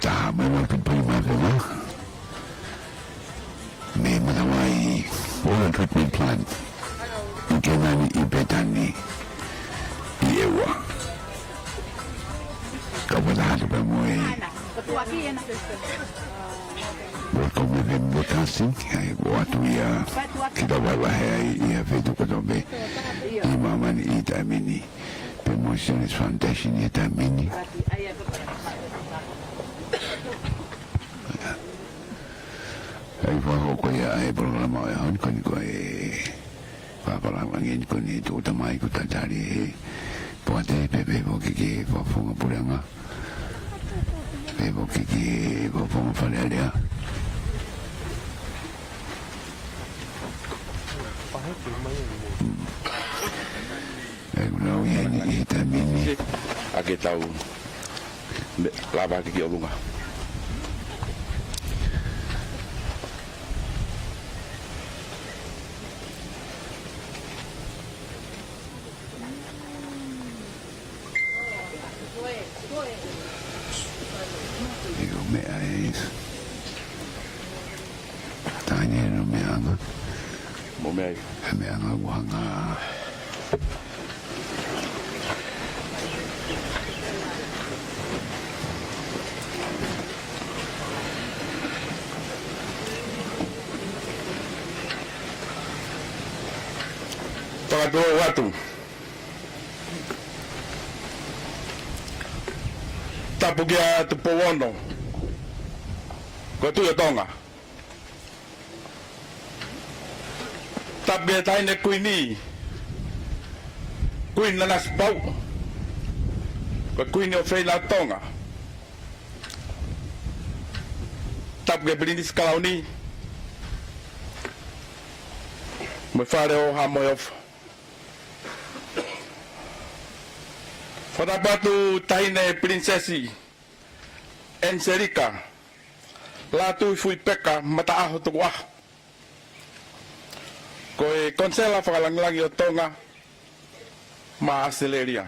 taha mai wa prima ko me Matavai water treatment plant ikenani i Petani i ewa kapatahali pa mo Welcome with him with us. What we are, kita feito kotobe. Mama ni ita mini. Promotions Foundation ita mini. Ay wako ko ya ay programa ya kon ko papalangin ko ni tu tamai ko tatari. Pode bebe bo kiki bo fonga pulanga. Bebo kiki bo fonga falea. Ake tau lava kiki olunga. Digo me es. Tanya no me anga. Moimoi. Me anga wanga. Tuku'aho Latu. Tapu kia tu powono. Ko tu ya Tonga. Tapu taine kuini. Kuin nanas pau. Ko kuini o fei la Tonga. Tapu ke brindis kalauni. Mo fare o hamoyof. Fadabatu taine prinsesi Angelika Lātūfuipeka Mata'aho Tuku'aho koe konsela whakalanglangi o Tonga ma Angelika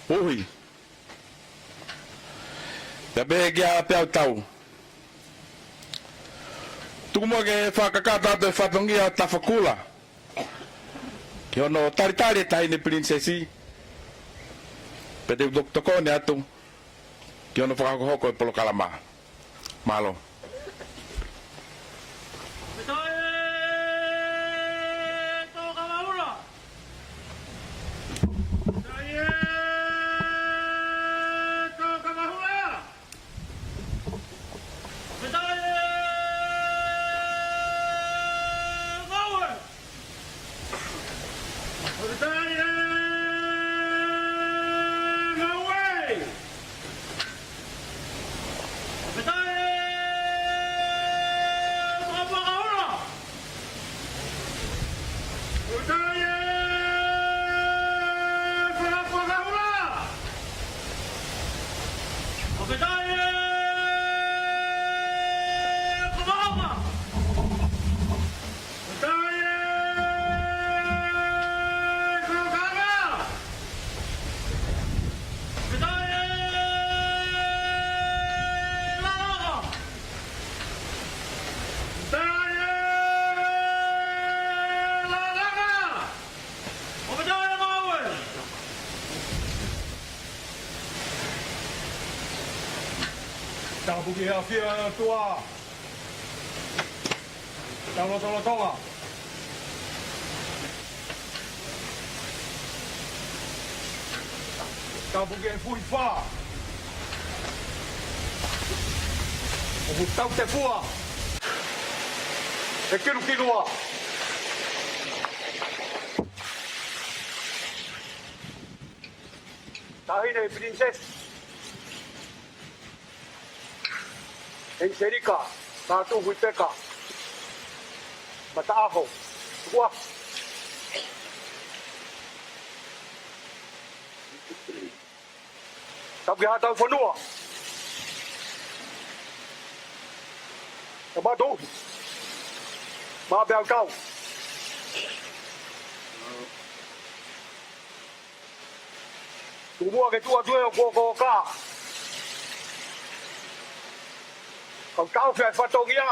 Uhi Te begia peau tau Tuku'aho ke whakakata te whatongia tawhakula. Ki ono taritari taine prinsesi. Pete udoktoko ne atu. Ki ono whakakohoko e polo kalama. Malo. Tapu kia fia tua. Talo Tonga. Tapu kia fui fa. O tau te fua. E kiru kinua. Tahine princess. Angelika, Lātūfuipeka, Mata'aho, Tuku'aho. Tapu kia hatau whanua. Ka matu. Mā beau tau. Tumua ke tua tue o koko ka. Kau tau fia whatongia.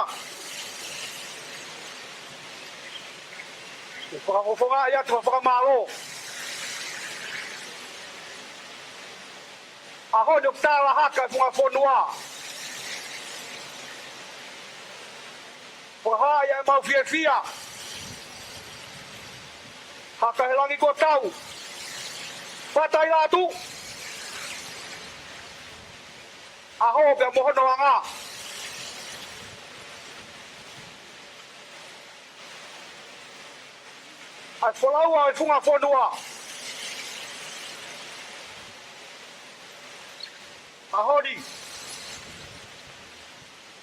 E whakakofonga ia tua whakamalo. Aho nuk tala haka funga whonua. Whahaya e mau fia fia. Haka he langi ko tau. Patai Latu. Aho pe mohono anga. Ai whalaua e funga whonua. Aho ni.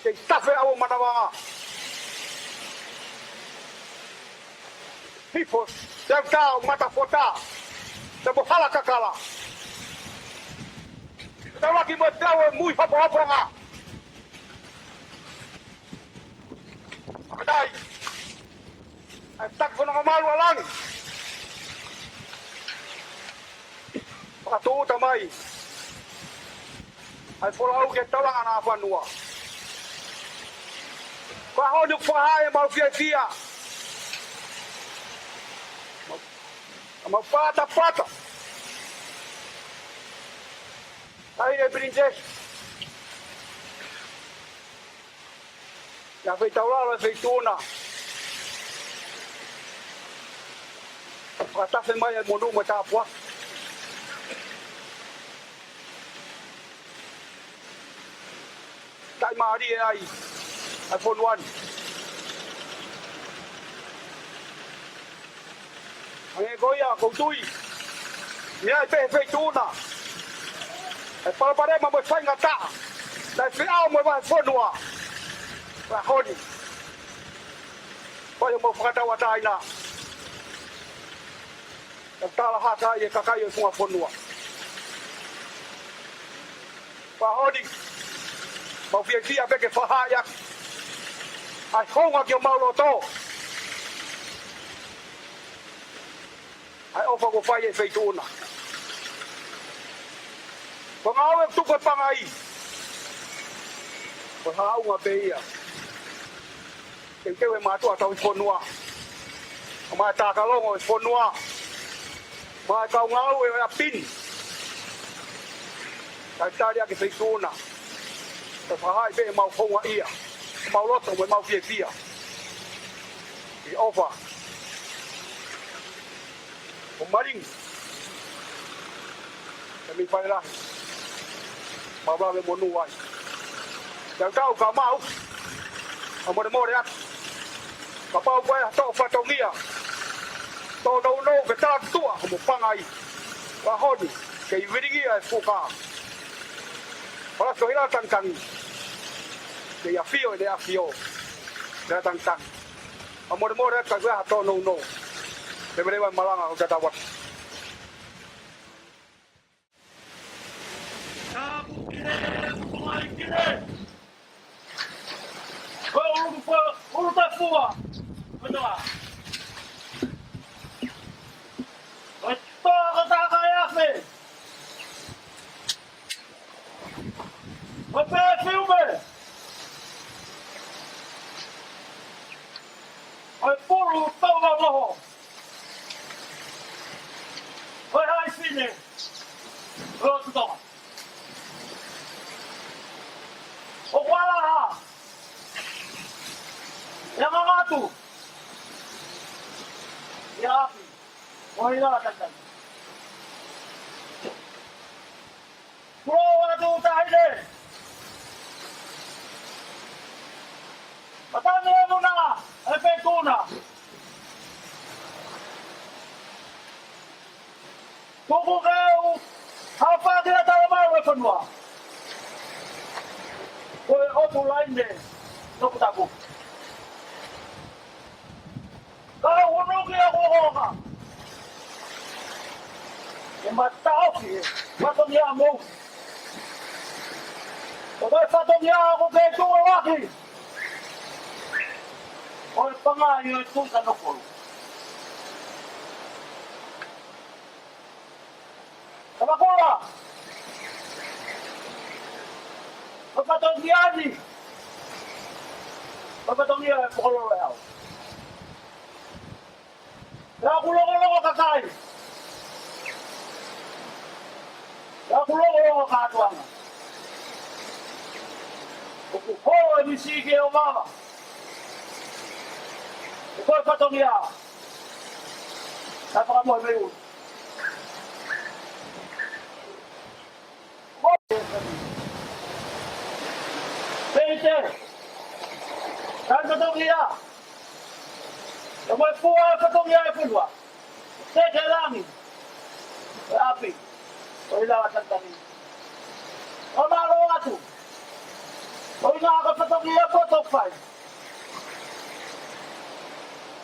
Te tafe au Matavai. People, they've down Matafota. Te mohala kakala. Te waki mo tau e mui hapo-haponga. Akadai. Ai tak whananga malu alangi. Pakatu tamai. Ai whalau ke talanga na whanua. Kaho nuk whahae mau fia-fia. Mau pata. Aí é princesa. Já fez taulala, fez tuna. Para fazer mais monuma tá boa. Tá Maria aí. Aí foi no ano. Aí goia com tui. E aí fez tuna. E pare ma mo fai ngata. Dai fiao mo va fonua. Va honi. Poi mo fata wa dai na. Tala hata ye kakai e funga fonua. Va honi. Mo fia peke fahaya. Ai honga ke malo to. Ai ofa go fai e feituna. Pangawe tuko pangai. Pahau nga beia. Kenkewe matua tau fonua. Ma ta kalongo fonua. Ma ka ngau e apin. Taria ke feituna. Ta fahai be mau fonga ia. Mau loto mo mau fia. I ofa. O maring. Kami pai lah. Paula le monu ai. Đang cao cả mau. Ở một mô đấy. Cả bao quay to pha to nghĩa. To đâu nô cái ta tua một phang ai. Và hôn cái video ai phụ cả. Và rồi là tăng. Cái afio để afio. Để tăng. Ở một mô đấy cái to no. Để bên đây malang aku kata buat. Ulu tak kuat, betul tak? Betul kata kaya ni. Apa filme? Ay puro tahu lah. Ay hai sini. Oh tu tahu. Oh wala. Yang Latu. Ya, Moimoi datang. Pulau Latu tak ada. Petani mana? Petuna. Tuku'aho. Apa dia tahu mana semua? Kau orang lain deh. Tahu tak bu? Kalau orang dia orang, yang tahu sih, macam dia mau. Kalau macam dia aku betul lagi. Orang pengayu itu kan aku. Apa kau? Kiani. Patong dia pokok leo. Aku lo kakai. Aku lo katuang. Aku ho misi ke Obama. Aku patong dia. Apa kamu mau? Pente. Kan patong dia. Kamu puas patong dia pun. Saya langi. Api. Oilah tadi. Omalo Latu. Oilah aku patong dia potong pai.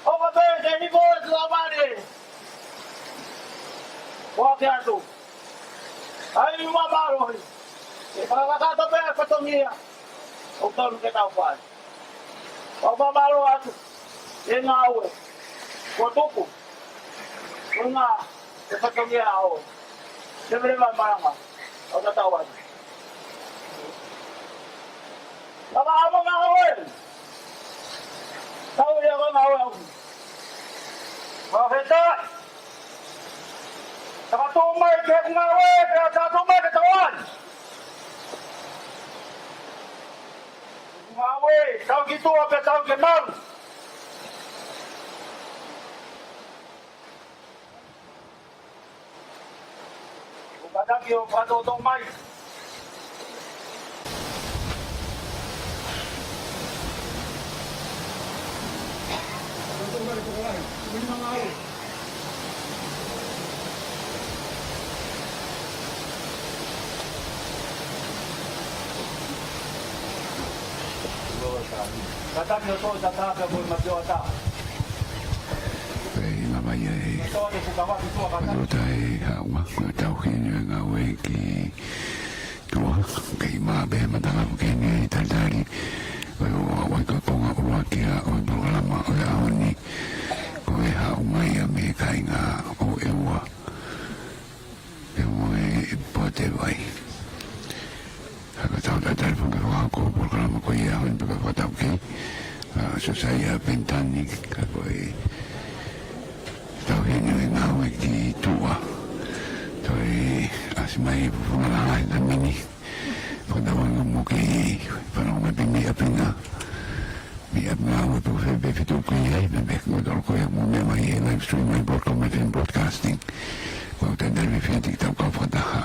Opa bende ni boa tuamane. Boa kiatu. Ai uma baro. E para kata be patongia. O tonu que tá faz. Opa baro atu. E ngawe. Kotuku. Una e patongia ao. Deve levar mama. O kata wan. Baba amo ngawe. Tahu dia kau ngawe. Maheta. Satu mai ke ngawe, satu mai ke kawan. Ngawe, tahu gitu apa tahu kenal. Bukan kio pada otong mai. Kata kio to kata kio boleh mati otak. Pei mama ye. Matai hawa tau kini ngawe ki tua kei ma be matanga kini taldari. Wai ka konga ua kia o programa o aoni. Ko e ha mai me kai nga o ewa. E moi Matavai. Haka tau da telefon ka ko programa ko ia on ka ko tau ki. So saya Petani ka ko e tau hini nga o ki tua. Toi asmai fumala na mini. Ko da wang mo ki para mo pini apina. Mi abna o to fe be fitu ko ia be be ko dol ko mo me mai live stream mai broadcasting. Ko ta da mi fi tik tau ka fata ha.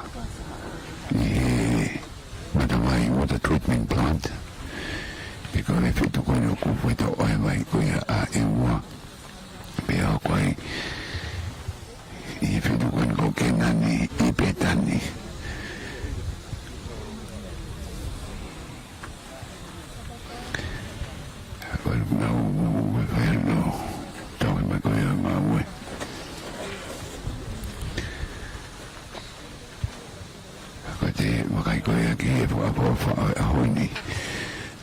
Matavai water treatment plant. Because if it go no ku foi to oi vai ko ia a ewa. Pe a koi. If it go no kenani I Petani. Well no. Tau me ko ia mawe. Te makai ko ia ki e po a honi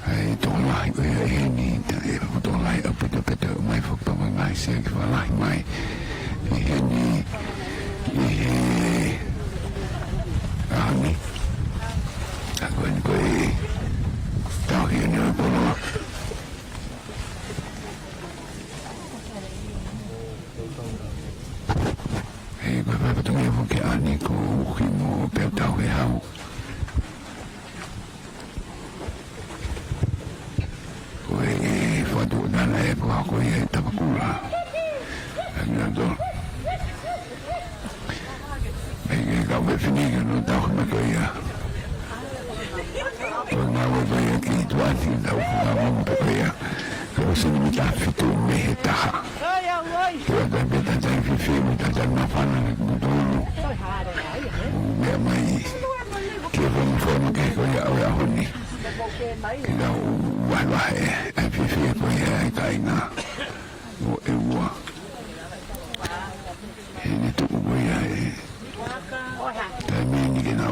ai to lai ko ia ni e to lai a puto pete mai fo pa mai se ki fa lai mai e ni ani a ko e tau hi ni po no e ko pa to me fo ki ani ko mo pe tau he hau ko e fo do na e po ko e Tuku'aho anado e ga me fini que no tau me ko ia ko na wo vai aqui tu ati da o pe ko ia ko se mi ta fitu me ta ko da be ta ta fi mi ta ta na fa na ko do mai que vamos formar que coisa a honi que dá o vai a fifi coisa cai na o ewa e tu coisa também que dá o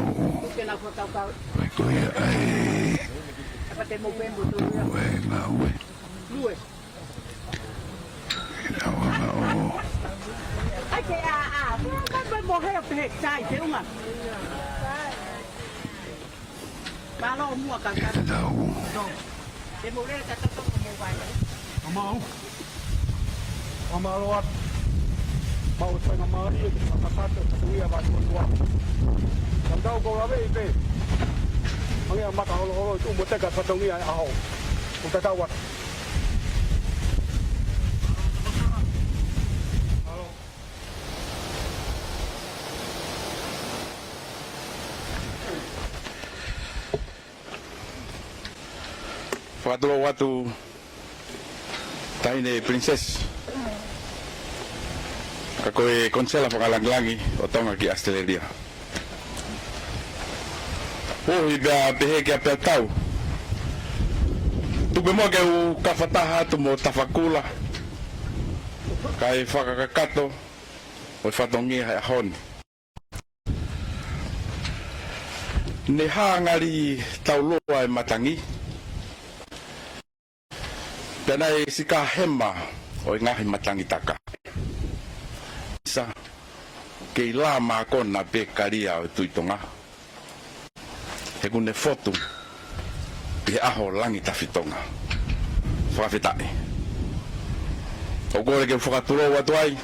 vai coisa ai tu é na ue ai que vai morrer a sai tem uma Malo mua ka e ka. te tau. Te mo le ka to mo vai. Amau. Amaloat. Mau tanga mari e makatato tuia ba tua. Kandau ko rawe pe. Mangia mata holo holo tu mo teka fatongia aho. O te tawat. Whakaturo watu taine princess. Ka koe konsela whakalanglangi o Tonga ki Australia. Hoi bea pehe kia pea tau. Tupe mua ke u kawhataha atu mo tawhakula. Kai whakakakato o whatongi hai ahoni. Ne hāngari tau loa e matangi. Pena e sika hema o i ngahi matangi taka. Isa ke i la mākona pe karia o tuitonga. He kune fotu i aho langi tawhitonga. Whakawhitai. O kore ke whakaturo watu ai.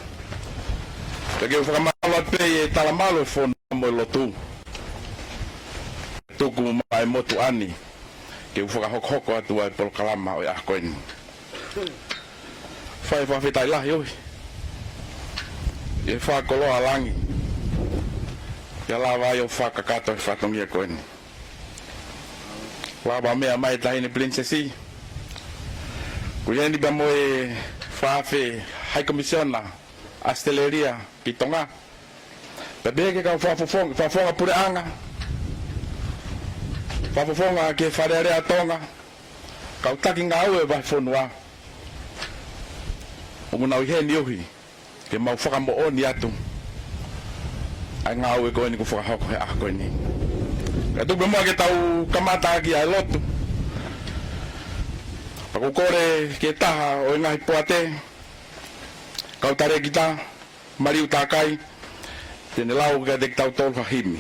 Ke whakamalo pe e talamalo e whona mo i lotu. Tuku mai motu ani. Ke whakahokhoko atu ai polokalama o i ahkoeni. Whai whawhitai lahi oi. E whakoloa langi. Ia lawa ai o whakakato e whatongia koeni. Lawa mea mai tahine princessi. Kuieni ba mo e whawhi hai komisiona Australia ki Tonga. Pebeke ka whafonga pure anga. Whafonga ke wharearea Tonga. Kau taki ngā ue vai whonua. O muna ui heni uhi. Ke mau whakamo oni atu. Ai ngā ue koeni ku whakahoko he ah koeni. Ka tupe mua ke tau kamata ki ai lotu. Paku kore ke taha o ngahi poate. Kau tare kita. Mariu takai. Tene lau ka dek tau tolu hahimi.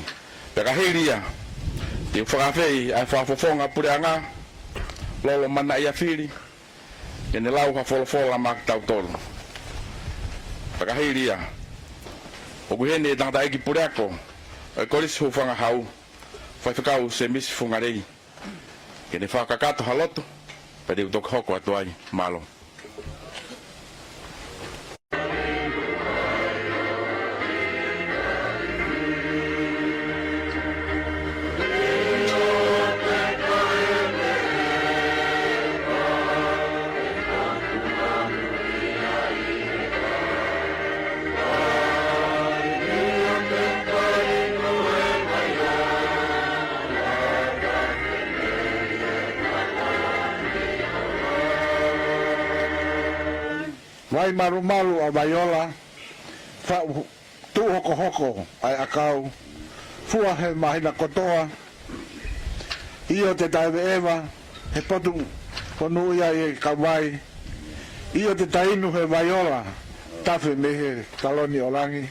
Peka hiria. Te whakawhei ai whafofonga pure anga. Lolo mana ia whiri. Tene lau ka wholofola mak tau tolu. Whakahiria. O kuhene e tangata eki pure ako. E koris hufanga hau. Whaifakau se misi fungarei. Kene whakakato halotu. Pere utok hoko atu ai malo. Vai maru a Vaiola, tu hoko ai akau, fua he mahina kotoa, io te taiwe ewa, he potu konu ia e kawai, io te tainu he Vaiola, tafe mehe taloni o langi.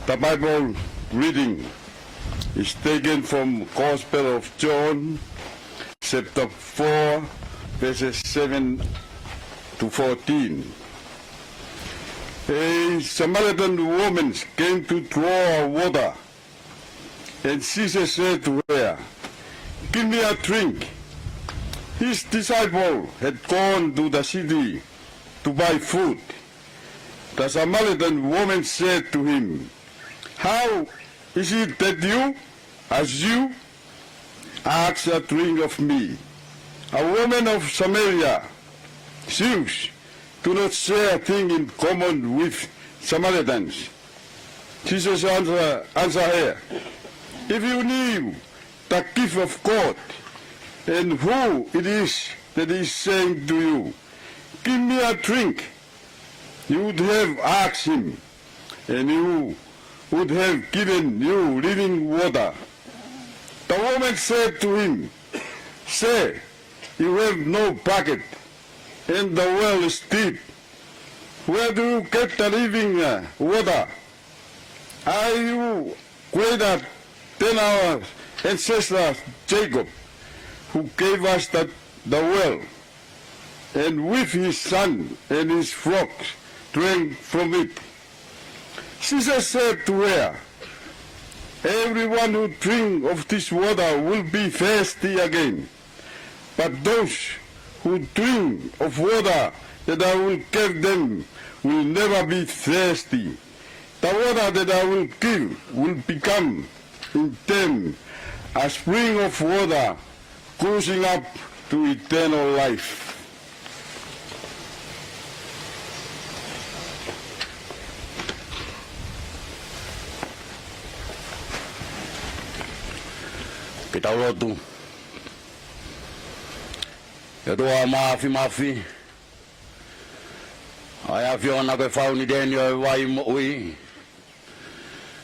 The Bible reading is taken from Gospel of John, chapter 4, verses 7 to 14. A Samaritan woman came to draw water, and Jesus said to her, "Give me a drink." His disciple had gone to the city to buy food. The Samaritan woman said to him, "How is it that you, as you, ask a drink of me, a woman of Samaria? Jews do not share a thing in common with Samaritans." Jesus answered her, "If you knew the gift of God and who it is that is saying to you, 'Give me a drink,' you would have asked him, and he would have given you living water." The woman said to him, "Sir, you have no bucket, and the well is deep. Where do you get the living water? Are you greater than our ancestor Jacob, who gave us the well, and with his son and his flocks drank from it?" Jesus said to her, "Everyone who drinks of this water will be thirsty again, but those who drink of water that I will give them will never be thirsty. The water that I will give will become in them a spring of water closing up to eternal life." Kita Latu. Ya doa mafi. Ai Fiona ko fauni deni o wai mo ui.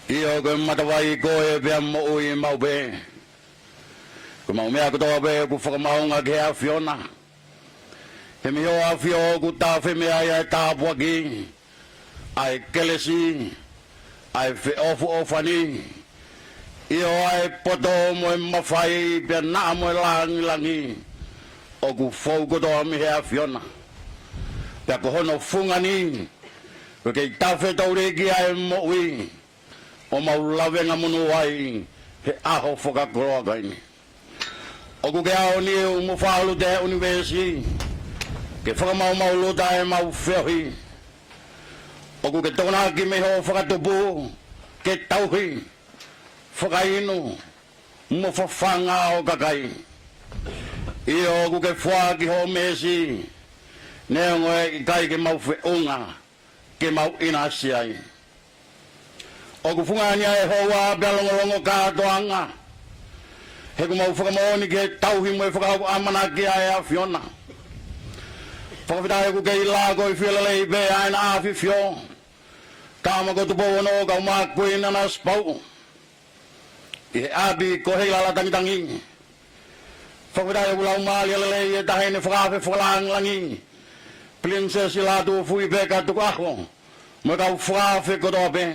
Io ko Matavai ko e be mo ui mau be. Ko mau mea ko to be ku whakamaunga ke Fiona. He mi o Fio ku ta fe me ai ta puaki. Ai kelesi. Ai fe ofu ofani. Io ai poto mo mafai pe na mo langi. O ku fou ko to mi he Fiona. Pe ko hono fungani. Ko ke tafe taure ki ai mo ui. O mau lawenga munu ai he aho foka koroa kaini. O ku ke ao ni u mo whaalu te universi. Ke whakamau mau lota e mau whiohi. O ku ke tona ki me ho whakatupu. Ke tauhi. Whakainu. Mo whawhanga o kakai. I o ku ke whaa ki ho mesi. Neo ngoe i kai ke mau whiunga. Ke mau ina siai. O ku whungania e hoa pia longolongo kātoanga. He ku mau whakamaoni ke tauhi mo e whakahau amana ki a Fiona. Whakawhita he ku ke i lāko i whialele i pe aina āwhi whio. Kāma ko tupo ono ka umakui nana spau. I he abi ko hei lala tangitangi. Whakawhita he ku lau maali alele i e tahene whakawhi whakalangi. Princess Lātūfuipeka Tuku'aho. Mo kau whakawhi kotoa pe.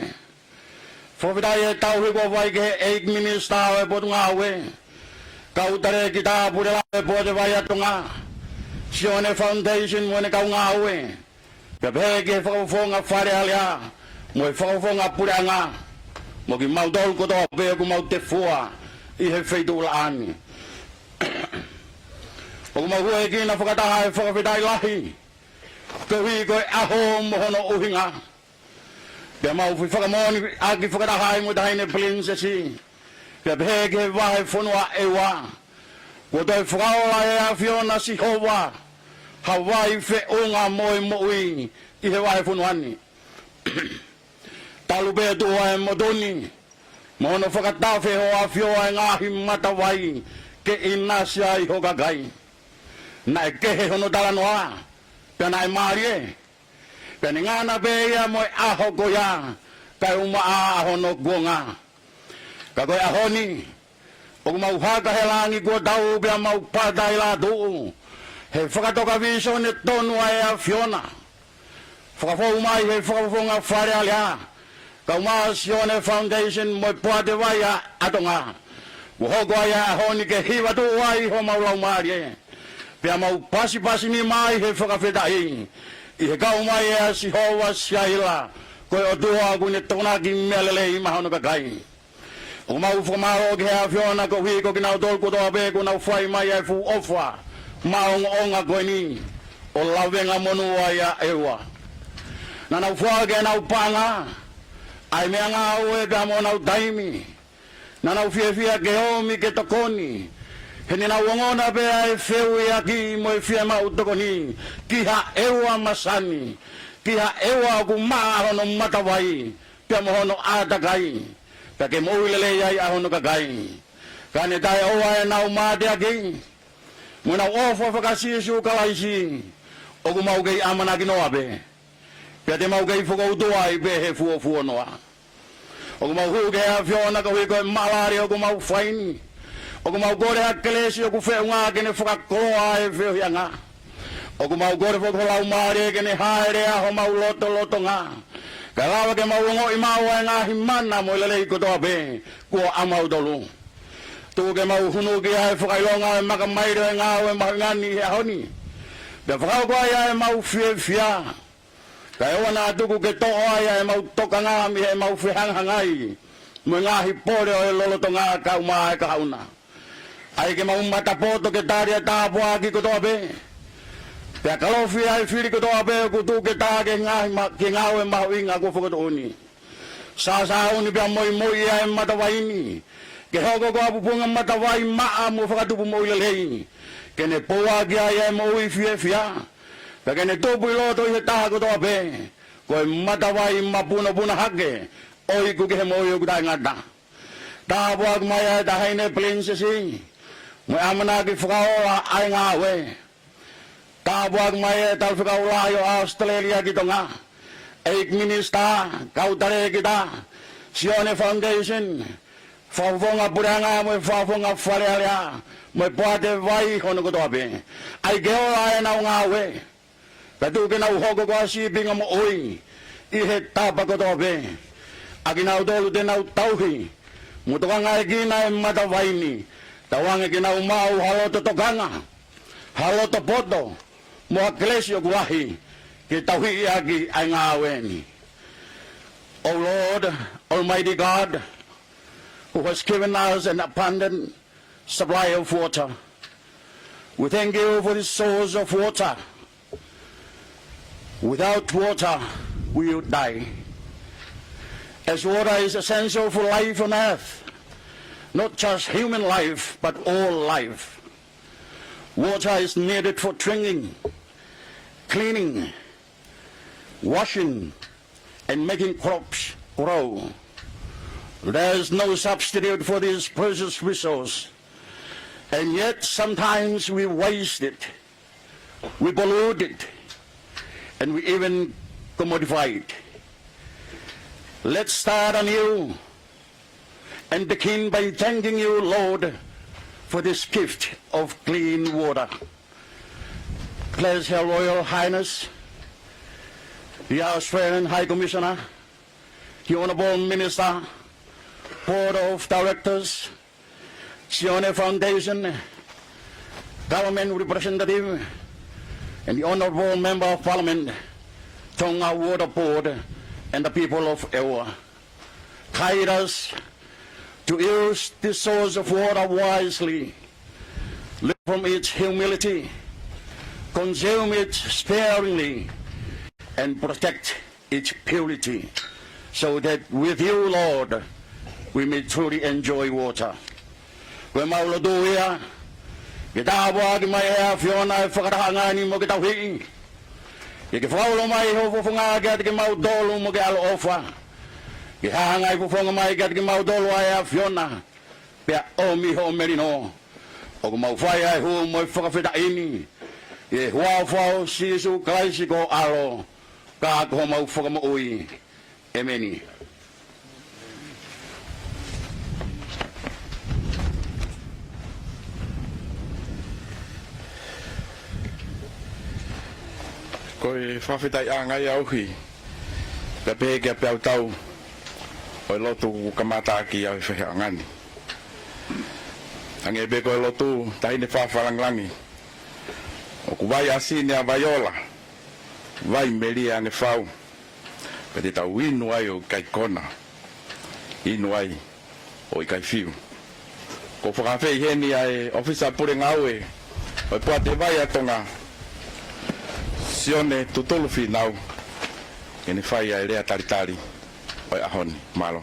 Whakawhita e tauhi ko vai ke 8 minista e potunga awe. Kau tare kita purela e pote vai atunga. Sione foundation mo ne kau ngā awe. Pe peke whakawhonga whare alia. Mo e whakawhonga puranga. Mo ki mau tolu kotoa pe ku mau te fua. I he wheitu ulaani. O ku mau hue kina whakataha e whakawhita i lahi. Ke hui koe aho mohono uhinga. Pea mau whakamoni aki whakatahai mo tahine princessi. Pea peke wahe whonua ewa. Ko toi whakaola e a Fiona si hoa. Hawaii whe unga Moimoi i he wahe whonuani. Talu pea tua e modoni. Mohono whakatawhe ho a Fioa e ngahi Matavai. Ke inasia i hoka kai. Na e kehe hono talanoa. Pea na e marie. Pea ni ngana pea mo e aho koia. Kai uma a aho no guonga. Ka koe aho ni. O ku mau haka he langi kua tau pea mau patai Latu. He whakatoka viso ne tonua e a Fiona. Whakafou mai he whakafonga whare alia. Ka uma Sione Foundation mo e puate vai a atonga. Uhoko ai a aho ni ke hiwa tu wai ho mau lau marie. Pea mau pasi ni mai he whakawhetai. I he kau mai e a si hoa siaila. Koe o tua ku ne tona ki melele i mahono kakai. O mau whakamaro ke hea Fiona ko hui ko ki nau tolku toa pe ko nau whai mai e fu ofa. Maonga onga koe ni. o lawenga monua ia ewa. Na nau whage nau panga, ai mea ngā oe ka mo nau taimi. Na nau fia ke omi ke tokoni, hene nau wangona pe ai feu ia ki mo e fia mau tokoni, ki ha ewa masani, ki ha ewa ku maa hono matawai, pia mo hono atakai, pia ke moilele ai ahono kakai. Kane tai oa e nau mate aki, mo nau ofo whakasisu kalaisi, o ku mau kei amana ki noa pe. Pia te mau kei whakautua i pe he fuo noa. O ku mau huke a whiona ka hui koe malari o ku mau whaini. O ku mau kore a kelesi o ku wheunga kene whakakoloa e whiohianga. O ku mau kore whakalau maari kene haere a ho mau loto ngā. Ka lawa ke mau ngo i mau e ngā himana mo ilelei kotoa pe kua amau tolu. Tu ke mau hunu ki a e whakailonga e makamairo e ngā o e mahingani he ahoni. Pia whakau koa e mau whia. Ka ewa nā tuku ke toa ia e mau toka ngā mi he mau whihanghangai. Mo ngā hipore o e loloto ngā kau maa e kahauna. Ai ke mau matapoto ke tāria tāpua ki kotoa pe. Pea kalofi ai whiri kotoa pe kutu ke tā ke ngā o e mahu inga kua whakatooni. Sāsā uni pia Moimoi ia e Matawaini. Ke hoko kua pupunga Matavai maa mo whakatupu mo ilelei. Ke ne poa ki ai e mo ui whia. Pake ne tupu iloto i he taha kotoa pe, koe Matavai mapuna hake, oi kuke he moi o kutai ngata. Taha puak mai ai tahaine prinsesi, mo amana ki whakaola ai ngā we. Taha puak mai ai tal whakaola yo Australia ki tonga, eik minister, kautare kita, Sione Foundation, whawonga puranga mo whawonga wharearea, mo poate vai hono kotoa pe. Ai geola ai nau ngā we. Katu ke nau hoko kwa sipinga mo oi, i he tapa kotoa pe. Aki nau tolu te nau tauhi, mutoka ngai kina e Matavaini, tawange ki nau mau haloto tokanga, haloto poto, mo aklesio kuahi, ki tauhi aki ai ngā weni. O Lord, Almighty God, who has given us an abundant supply of water, we thank you for this source of water. Without water, we would die. As water is essential for life on earth, not just human life, but all life. Water is needed for drinking, cleaning, washing, and making crops grow. There is no substitute for this precious resource, and yet sometimes we waste it, we pollute it, and we even commodify it. Let's start anew and begin by thanking you, Lord, for this gift of clean water. Bless Her Royal Highness, the Australian High Commissioner, the Honourable Minister, Board of Directors, Sione Foundation, Government Representative, and the Honourable Member of Parliament, Tonga Water Board, and the people of Ewa. Guide us to use this source of water wisely, live from its humility, consume it sparingly, and protect its purity, so that with you, Lord, we may truly enjoy water. Kwe maulo duya, kita abuwa ki mai ea Fiona e whakatahangani mo kita hui. Ki whaulo mai ho fufunga ki ati ki mau dolu mo ki alo ofa. Ki hahangai fufunga mai ki ati ki mau dolu a ea Fiona. Pea omi ho merino. O ku mau whai ai hu mo i whakawhita ini. Ki huau sisu kaisi ko alo. Ka ako ho mau whakamo ui. Emeni. Koe whawhitai a ngai auhi, pe pēke a peau tau, o lotu kamata aki au whewhea ngani. Ange be koe lotu tahine whawharanglangi, o ku vai asine a vaiola, vai meri ane whau, pe te tau inu ai o kai kona, inu ai o i kai whiu. Ko whakawhei heni ai ofisa pure ngaue, o i pua te vai a Tonga, Sione tutulu finau. Ini fai ai rea tari oi ahoni malo.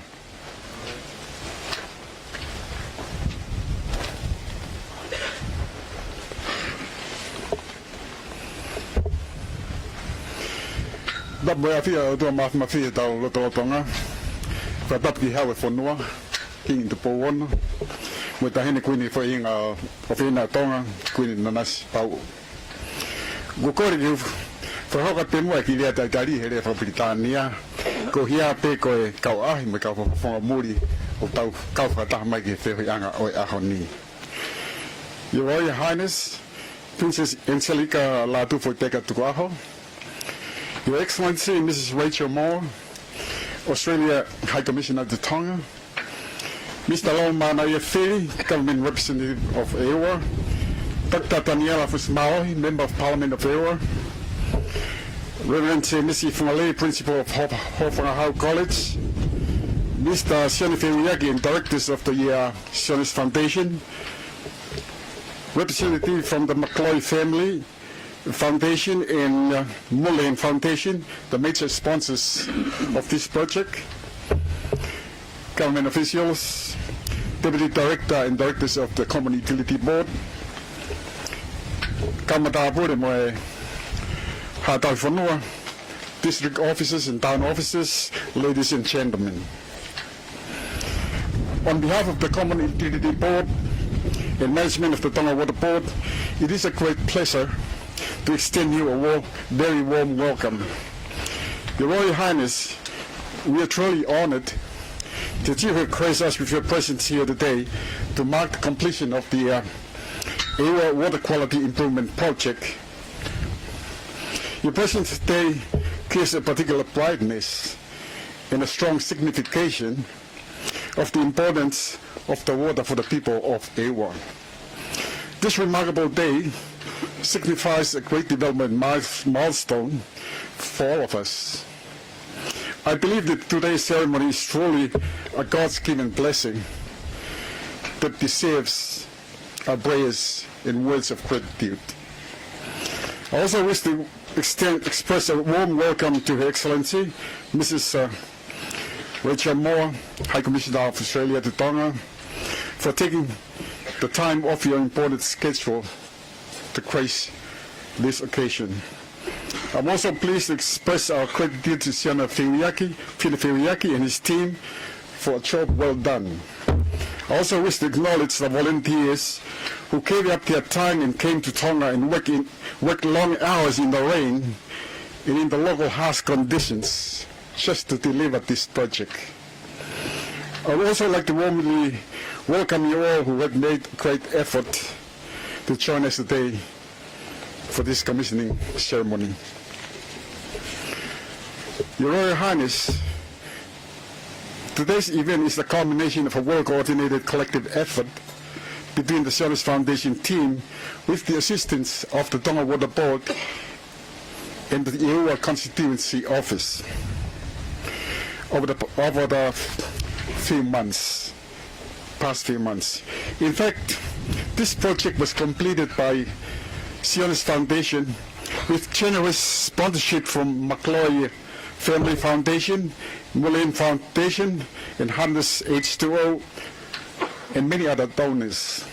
Dap boya fia tua ma fia tau lo tonga. Fa dap ki hawe fonua king to powon. Mo ta hene kuini fo inga ofina tonga kuini nanas pau. Gukori ki fa hoka te mo ki lia tari hele fa Petani ko hia pe ko e kau ahi me kau fo muri o tau kau fa ta mai ki fe anga oi ahoni. Your Royal Highness Princess Angelika Lātūfuipeka Tuku'aho, Your Excellency Mrs. Rachel Moore, Australia High Commissioner to Tonga, Mr. Lomana Feli, Government Representative of Ewa, Dr. Daniela Fusmaoi, Member of Parliament of Ewa, Reverend Missy Fungale, Principal of Hofangahau College, Mr. Sione Feriaki, and Directors of the Sionis Foundation, representative from the McCloy family Foundation and Mullen Foundation, the major sponsors of this project, government officials, deputy director and directors of the Common Utility Board, district officers and town officers, ladies and gentlemen. On behalf of the Common Utility Board and management of the Tonga Water Board, it is a great pleasure to extend you a very warm welcome. Your Royal Highness, we are truly honored that you have graced us with your presence here today to mark the completion of the Ewa Water Quality Improvement Project. Your presence today gives a particular brightness and a strong signification of the importance of the water for the people of Ewa. This remarkable day signifies a great development milestone for all of us. I believe that today's ceremony is truly a God's-given blessing that deserves our prayers and words of gratitude. I also wish to express a warm welcome to Her Excellency, Mrs. Rachel Moore, High Commissioner of Australia to Tonga, for taking the time off your important schedule to grace this occasion. I'm also pleased to express our gratitude to Sione Feriaki and his team for a job well done. I also wish to acknowledge the volunteers who gave up their time and came to Tonga and worked long hours in the rain and in the local harsh conditions just to deliver this project. I would also like to warmly welcome you all who have made great effort to join us today for this commissioning ceremony. Your Royal Highness, today's event is the culmination of a well-coordinated collective effort between the Sionis Foundation team with the assistance of the Tonga Water Board and the Ewa Constituency Office over the past few months. In fact, this project was completed by Sionis Foundation with generous sponsorship from McCloy Family Foundation, Mullen Foundation, and Hunters H2O, and many other donors.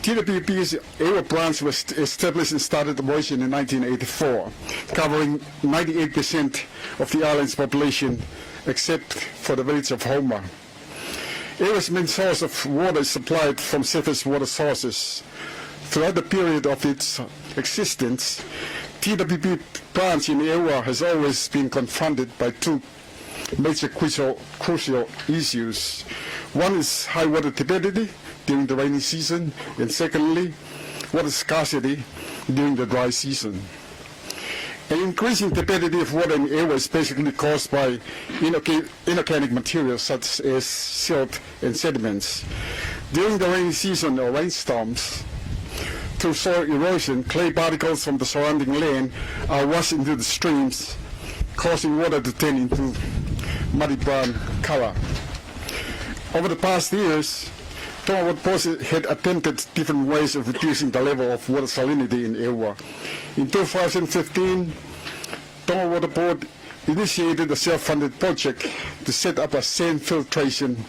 TWP's Ewa branch was established and started operation in 1984, covering 98% of the island's population, except for the village of Houma. Ewa's main source of water is supplied from surface water sources. Throughout the period of its existence, TWP branch in Ewa has always been confronted by two major crucial issues. One is high water turbidity during the rainy season, and secondly, water scarcity during the dry season. An increasing turbidity of water in Ewa is basically caused by inorganic materials such as silt and sediments. During the rainy season or rainstorms, through soil erosion, clay particles from the surrounding land are washed into the streams, causing water to turn into muddy brown color. Over the past years, Tonga Water Board had attempted different ways of reducing the level of water salinity in Ewa. In 2015, Tonga Water Board initiated a self-funded project to set up a sand filtration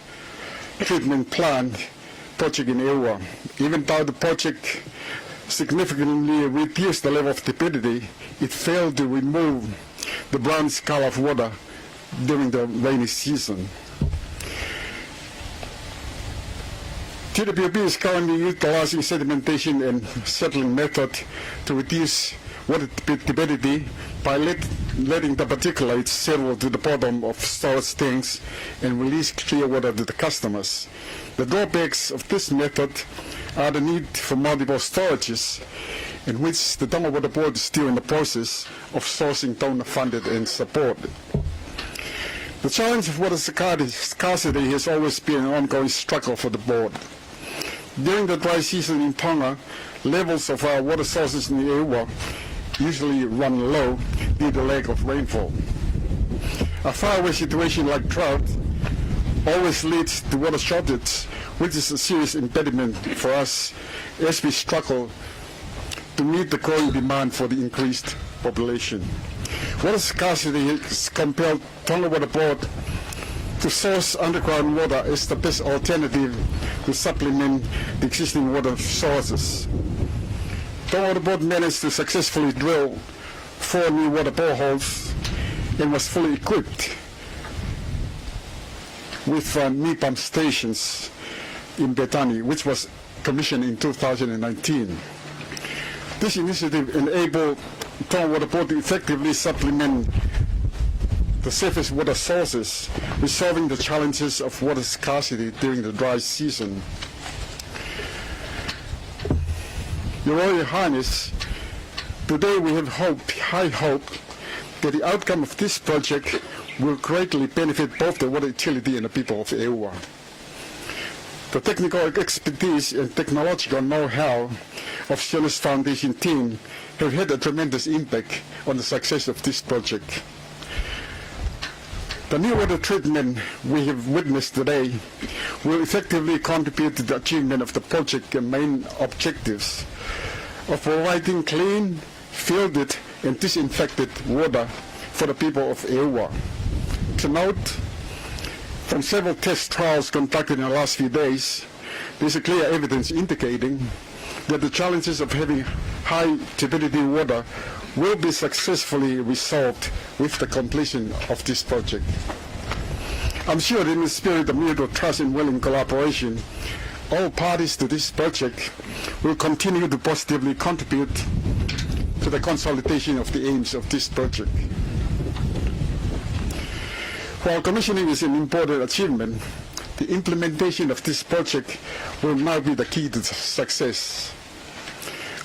treatment plant project in Ewa. Even though the project significantly reduced the level of turbidity, it failed to remove the brown color of water during the rainy season. TWP is currently utilizing sedimentation and settling method to reduce water turbidity by letting the particulates settle to the bottom of storage tanks and release clear water to the customers. The drawbacks of this method are the need for multiple storages, in which the Tonga Water Board is still in the process of sourcing donor-funded and supported. The challenge of water scarcity has always been an ongoing struggle for the board. During the dry season in Tonga, levels of our water sources in the Ewa usually run low due to lack of rainfall. A faraway situation like drought always leads to water shortage, which is a serious impediment for us as we struggle to meet the growing demand for the increased population. Water scarcity has compelled Tonga Water Board to source underground water as the best alternative to supplement the existing water sources. Tonga Water Board managed to successfully drill 4 new water boreholes and was fully equipped with knee pump stations in Petani, which was commissioned in 2019. This initiative enabled Tonga Water Board to effectively supplement the surface water sources, resolving the challenges of water scarcity during the dry season. Your Royal Highness, today we have high hope that the outcome of this project will greatly benefit both the water utility and the people of Ewa. The technical expertise and technological know-how of Sionis Foundation team have had a tremendous impact on the success of this project. The new water treatment we have witnessed today will effectively contribute to the achievement of the project's main objectives of providing clean, filtered, and disinfected water for the people of Ewa. To note, from several test trials conducted in the last few days, there is a clear evidence indicating that the challenges of having high turbidity water will be successfully resolved with the completion of this project. I'm sure that in the spirit of mutual trust and willing collaboration, all parties to this project will continue to positively contribute to the consolidation of the aims of this project. While commissioning is an important achievement, the implementation of this project will now be the key to success.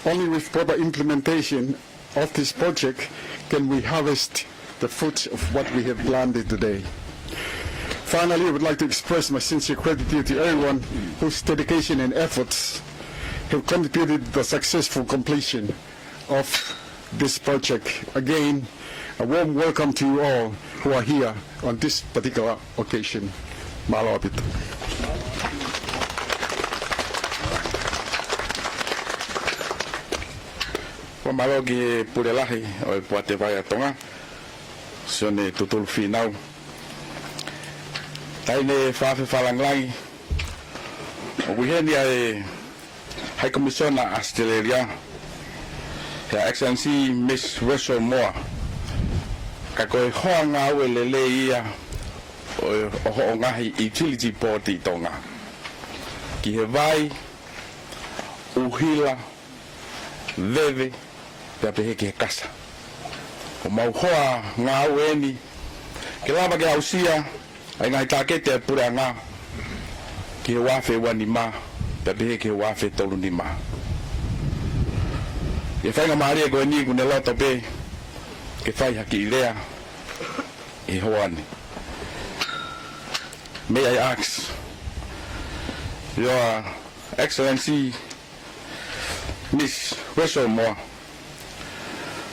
Only with proper implementation of this project can we harvest the fruits of what we have planted today. Finally, I would like to express my sincere gratitude to everyone whose dedication and efforts have contributed to the successful completion of this project. Again, a warm welcome to you all who are here on this particular occasion. Mahalo apito. Wa malogi pulelahi o Matavai Tonga. Sione tutulu finau. Taine fafe falanglangi. O wiheni ai High Commissioner Australia. Her Excellency Miss Rachel Moore. Kako hoa ngā ue lele ia o ho ngahi utility board I Tonga. Ki he vai, uhila, veve, pia pehe ki he kasa. O mau hoa ngā ue ni, ke lama ke ausia, ai ngai tākete e pure ngā, ki he wafe wani mā, pia pehe ki he wafe tolu ni mā. Ke whainga maharia koe ni kune loto pe, ke whai haki I rea e hoani. May I ask Your Excellency Miss Rachel Moore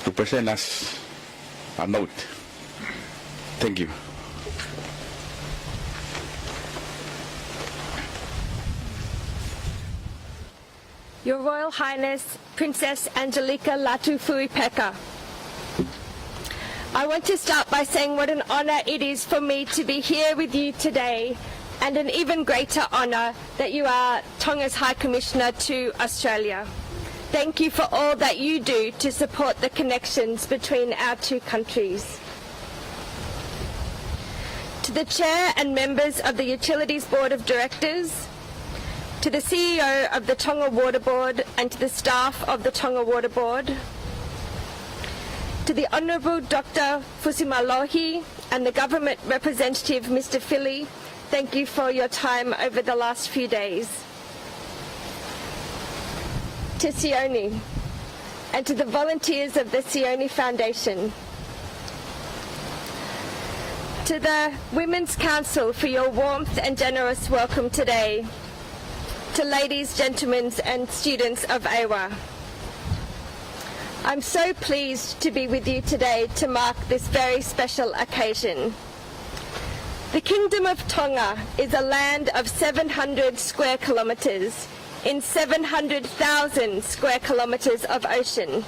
to present us a note. Thank you. Your Royal Highness Princess Angelika Lātūfuipeka. I want to start by saying what an honour it is for me to be here with you today, and an even greater honour that you are Tonga's High Commissioner to Australia. Thank you for all that you do to support the connections between our two countries. To the Chair and members of the Utilities Board of Directors, to the CEO of the Tonga Water Board and to the staff of the Tonga Water Board, to the Honourable Dr. Fusimalohi and the Government Representative Mr. Philly, thank you for your time over the last few days. To Sione and to the volunteers of the Sione Foundation, to the Women's Council for your warmth and generous welcome today, to ladies, gentlemen and students of AWA. I'm so pleased to be with you today to mark this very special occasion. The Kingdom of Tonga is a land of 700 square kilometres in 700,000 square kilometres of ocean.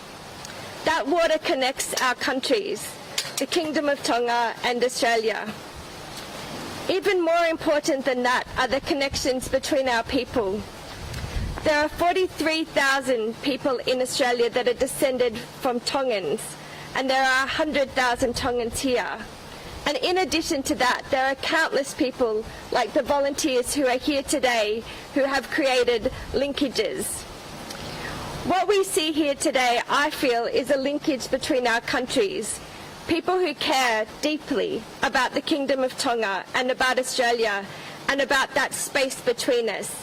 That water connects our countries, the Kingdom of Tonga and Australia. Even more important than that are the connections between our people. There are 43,000 people in Australia that are descended from Tongans, and there are 100,000 Tongans here. And in addition to that, there are countless people like the volunteers who are here today who have created linkages. What we see here today, I feel, is a linkage between our countries. People who care deeply about the Kingdom of Tonga and about Australia and about that space between us.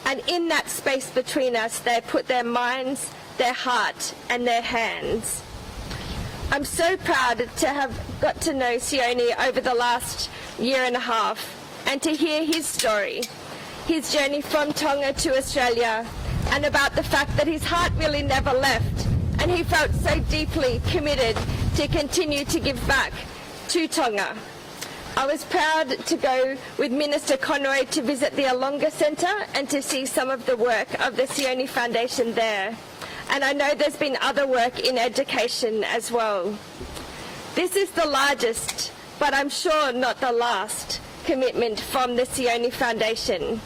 And in that space between us, they put their minds, their heart and their hands. I'm so proud to have got to know Sione over the last year and a half and to hear his story, his journey from Tonga to Australia, and about the fact that his heart really never left and he felt so deeply committed to continue to give back to Tonga. I was proud to go with Minister Conroy to visit the Alonga Centre and to see some of the work of the Sione Foundation there. And I know there's been other work in education as well. This is the largest, but I'm sure not the last, commitment from the Sione Foundation.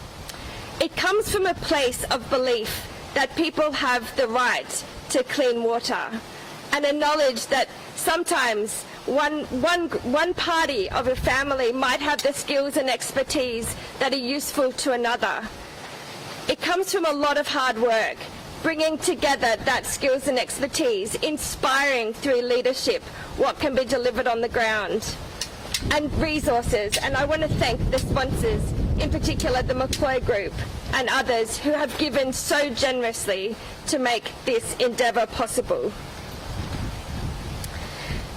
It comes from a place of belief that people have the right to clean water and a knowledge that sometimes one party of a family might have the skills and expertise that are useful to another. It comes from a lot of hard work, bringing together that skills and expertise, inspiring through leadership what can be delivered on the ground, and resources. And I want to thank the sponsors, in particular the McCoy Group and others who have given so generously to make this endeavour possible.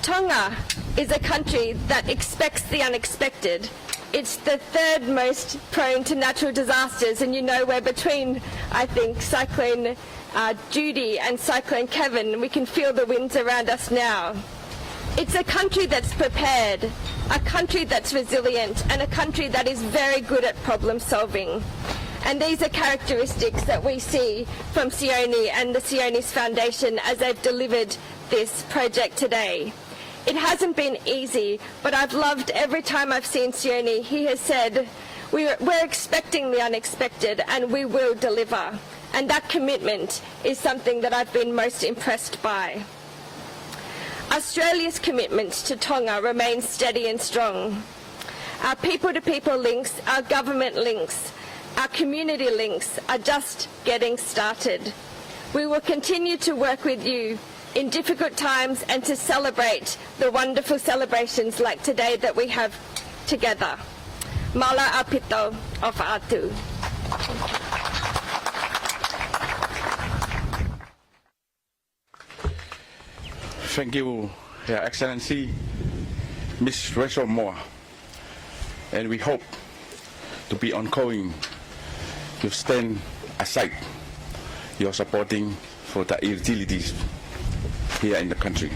Tonga is a country that expects the unexpected. It's the third most prone to natural disasters, and you know we're between, I think, Cyclone Judy and Cyclone Kevin. We can feel the winds around us now. It's a country that's prepared, a country that's resilient, and a country that is very good at problem solving. And these are characteristics that we see from Sione and the Sione's Foundation as they've delivered this project today. It hasn't been easy, but I've loved every time I've seen Sione. He has said, we're expecting the unexpected and we will deliver. And that commitment is something that I've been most impressed by. Australia's commitment to Tonga remains steady and strong. Our people-to-people links, our government links, our community links are just getting started. We will continue to work with you in difficult times and to celebrate the wonderful celebrations like today that we have together. Mala apito of Atu. Thank you, Your Excellency, Ms. Rachel Moore. And we hope to be ongoing to stand aside your supporting for the utilities here in the country.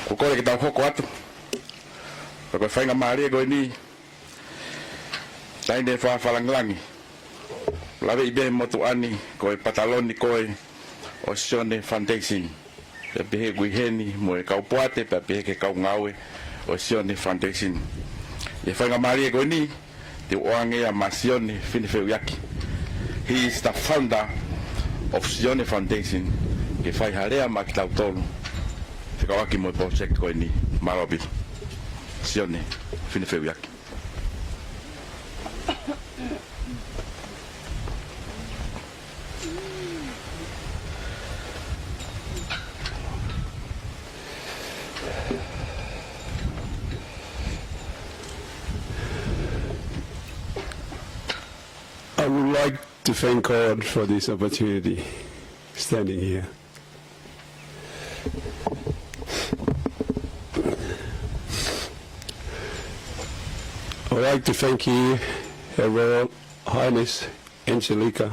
Kukore kita hoko atu. Pagka whainga maria go ni. Tainde wha whalanglangi. Lawe ibe motuani koe pataloni koe o Sione Foundation. Pe pehe guiheni mo e kaupuate pe pehe ke kaungawe o Sione Foundation. E whainga maari e koe ni te oange a ma Sione Finifeuiaki. He is the founder of Sione Foundation. Ke whai harea ma ki tau tolu. Whikawaki mo e project koe ni Marabi. Sione Finifeuiaki. I would like to thank God for this opportunity, standing here. I would like to thank you, Her Royal Highness Angelika,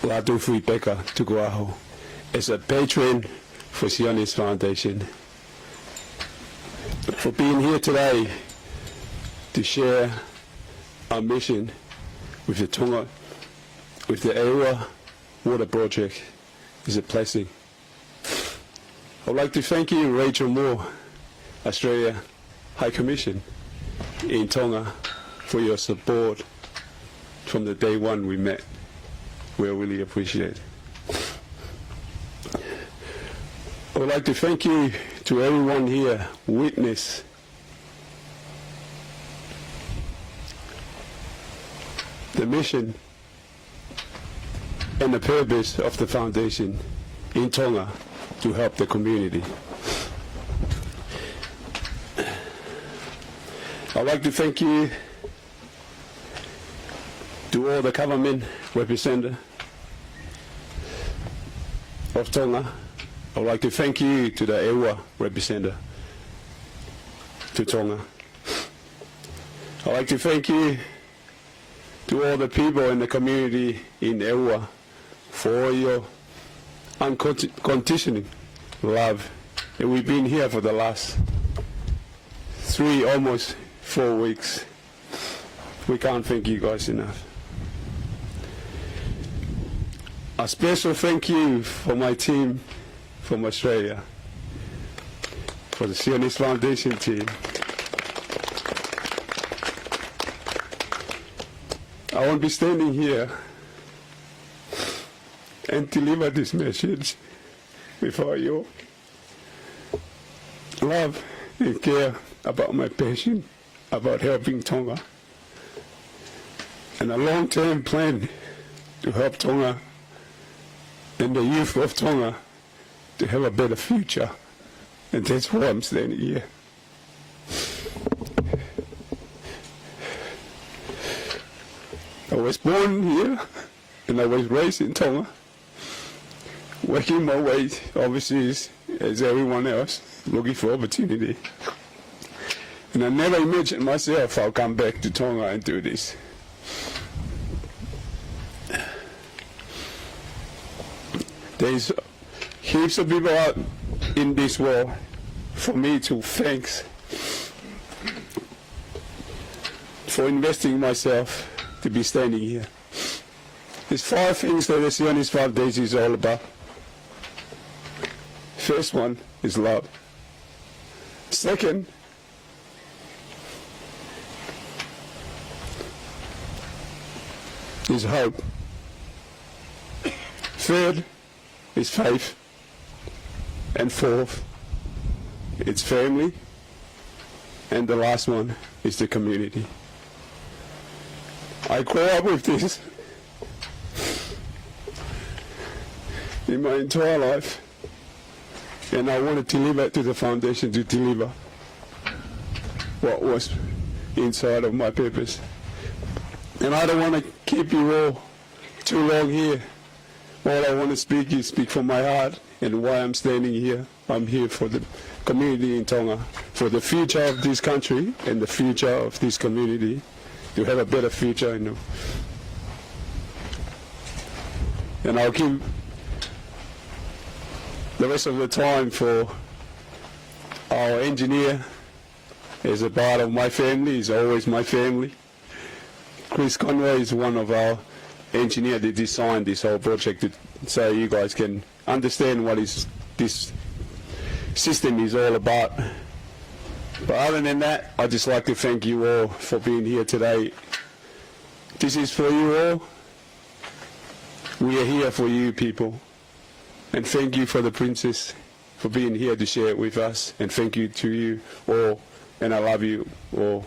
Lātūfuipeka, Tuku'aho, as a patron for Sione's Foundation, for being here today to share our mission with the Tonga, with the Ewa Water Project is a blessing. I'd like to thank you, Rachel Moore, Australia High Commission in Tonga, for your support from the day one we met. We really appreciate it. I would like to thank you to everyone here, witness the mission and the purpose of the foundation in Tonga to help the community. I'd like to thank you to all the government representatives of Tonga. I'd like to thank you to the Ewa representative to Tonga. I'd like to thank you to all the people in the community in Ewa for your unconditional love. And we've been here for the last almost 4 weeks. We can't thank you guys enough. A special thank you for my team from Australia, for the Sione's Foundation team. I won't be standing here and deliver this message before you. Love and care about my passion, about helping Tonga, and a long-term plan to help Tonga and the youth of Tonga to have a better future. And that's why I'm standing here. I was born here and I was raised in Tonga, working my way overseas as everyone else, looking for opportunity. And I never imagined myself I'll come back to Tonga and do this. There's heaps of people out in this world for me to thank for investing in myself to be standing here. There's 5 things that the Sione's Foundation is all about. First one is love. Second, is hope. Third is faith. And fourth, it's family. And the last one is the community. I grew up with this in my entire life, and I wanted to deliver it to the foundation, to deliver what was inside of my purpose. And I don't want to keep you all too long here. All I want to speak is speak from my heart and why I'm standing here. I'm here for the community in Tonga, for the future of this country and the future of this community, to have a better future, you know. And I'll give the rest of the time for our engineer. As a part of my family, he's always my family. Chris Conway is one of our engineers that designed this whole project, so you guys can understand what this system is all about. But other than that, I'd just like to thank you all for being here today. This is for you all. We are here for you people. And thank you for the princess for being here to share it with us. And thank you to you all. And I love you all.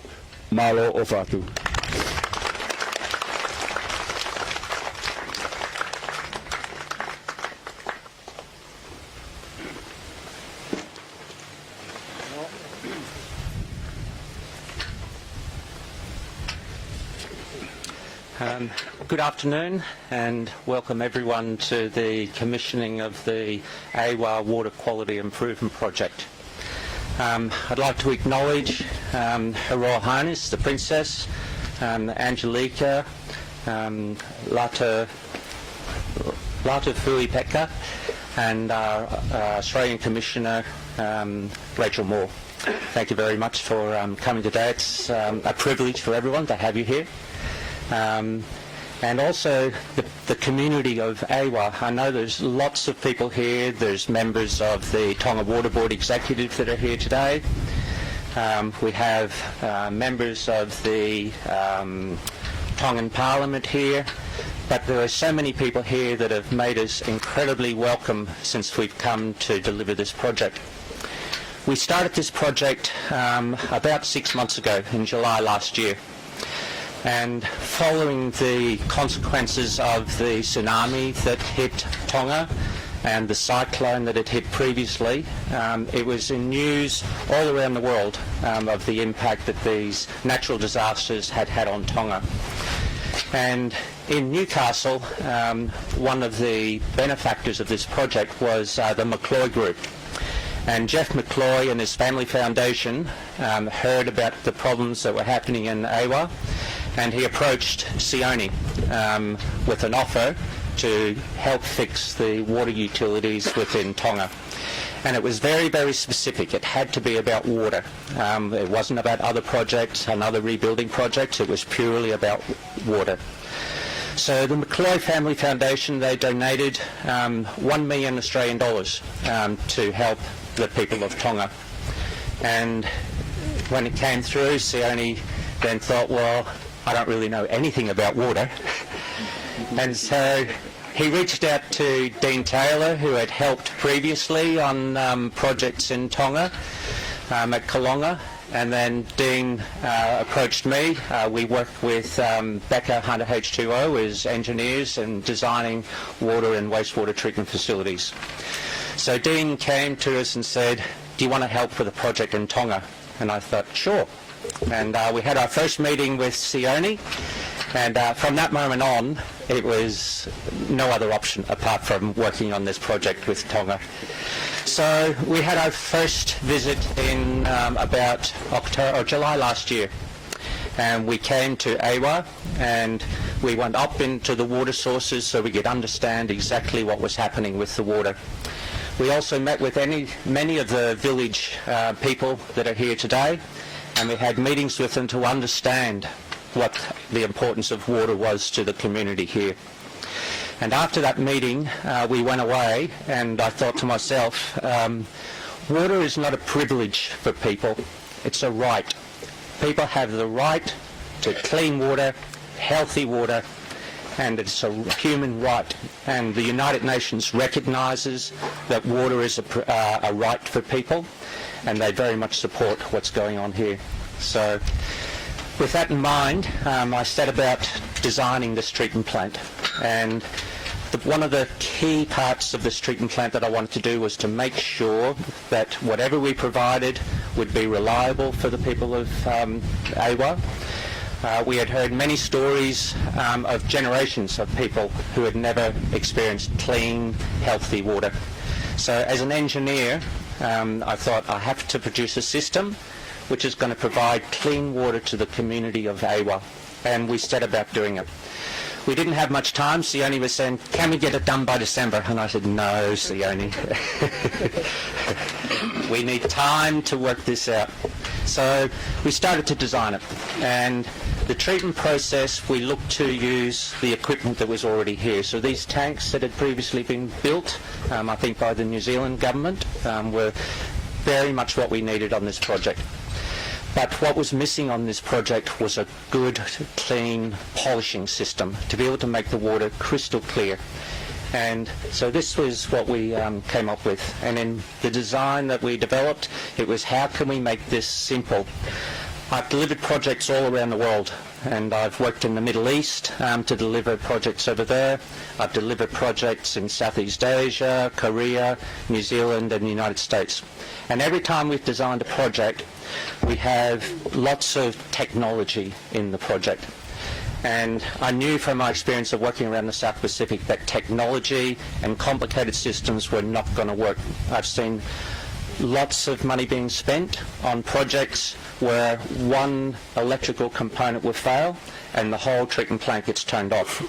Malo o Fatu. Good afternoon and welcome everyone to the commissioning of the AWA Water Quality Improvement Project. I'd like to acknowledge Her Royal Highness, the Princess, Angelika, Lātūfuipeka, and our Australian Commissioner, Rachel Moore. Thank you very much for coming today. It's a privilege for everyone to have you here. And also the community of AWA. I know there's lots of people here. There's members of the Tonga Water Board Executive that are here today. We have members of the Tongan Parliament here. But there are so many people here that have made us incredibly welcome since we've come to deliver this project. We started this project about 6 months ago, in July last year. And following the consequences of the tsunami that hit Tonga and the cyclone that had hit previously, it was in news all around the world of the impact that these natural disasters had had on Tonga. And in Newcastle, one of the benefactors of this project was the McCloy Group. And Jeff McCloy and his family foundation heard about the problems that were happening in AWA, and he approached Sione with an offer to help fix the water utilities within Tonga. And it was very, very specific. It had to be about water. It wasn't about other projects and other rebuilding projects. It was purely about water. So the McCloy Family Foundation, they donated 1 million Australian dollars to help the people of Tonga. And when it came through, Sione then thought, well, I don't really know anything about water. And so he reached out to Dean Taylor, who had helped previously on projects in Tonga at Kalonga. And then Dean approached me. We worked with Becca Hunter H2O as engineers and designing water and wastewater treatment facilities. So Dean came to us and said, do you want to help with a project in Tonga? And I thought, sure. And we had our first meeting with Sione, and from that moment on, it was no other option apart from working on this project with Tonga. So we had our first visit in about July last year, and we came to AWA and we went up into the water sources so we could understand exactly what was happening with the water. We also met with many of the village people that are here today, and we had meetings with them to understand what the importance of water was to the community here. And after that meeting, we went away, and I thought to myself, water is not a privilege for people, it's a right. People have the right to clean water, healthy water, and it's a human right. And the United Nations recognises that water is a right for people, and they very much support what's going on here. So with that in mind, I set about designing this treatment plant. And one of the key parts of this treatment plant that I wanted to do was to make sure that whatever we provided would be reliable for the people of AWA. We had heard many stories of generations of people who had never experienced clean, healthy water. So as an engineer, I thought I have to produce a system which is going to provide clean water to the community of AWA, and we set about doing it. We didn't have much time. Sione was saying, can we get it done by December? And I said, no, Sione. We need time to work this out. So we started to design it, and the treatment process, we looked to use the equipment that was already here. So these tanks that had previously been built, I think by the New Zealand government, were very much what we needed on this project. But what was missing on this project was a good, clean polishing system to be able to make the water crystal clear. And so this was what we came up with. And in the design that we developed, it was how can we make this simple? I've delivered projects all around the world, and I've worked in the Middle East to deliver projects over there. I've delivered projects in Southeast Asia, Korea, New Zealand and the United States. And every time we've designed a project, we have lots of technology in the project. And I knew from my experience of working around the South Pacific that technology and complicated systems were not going to work. I've seen lots of money being spent on projects where one electrical component will fail and the whole treatment plant gets turned off.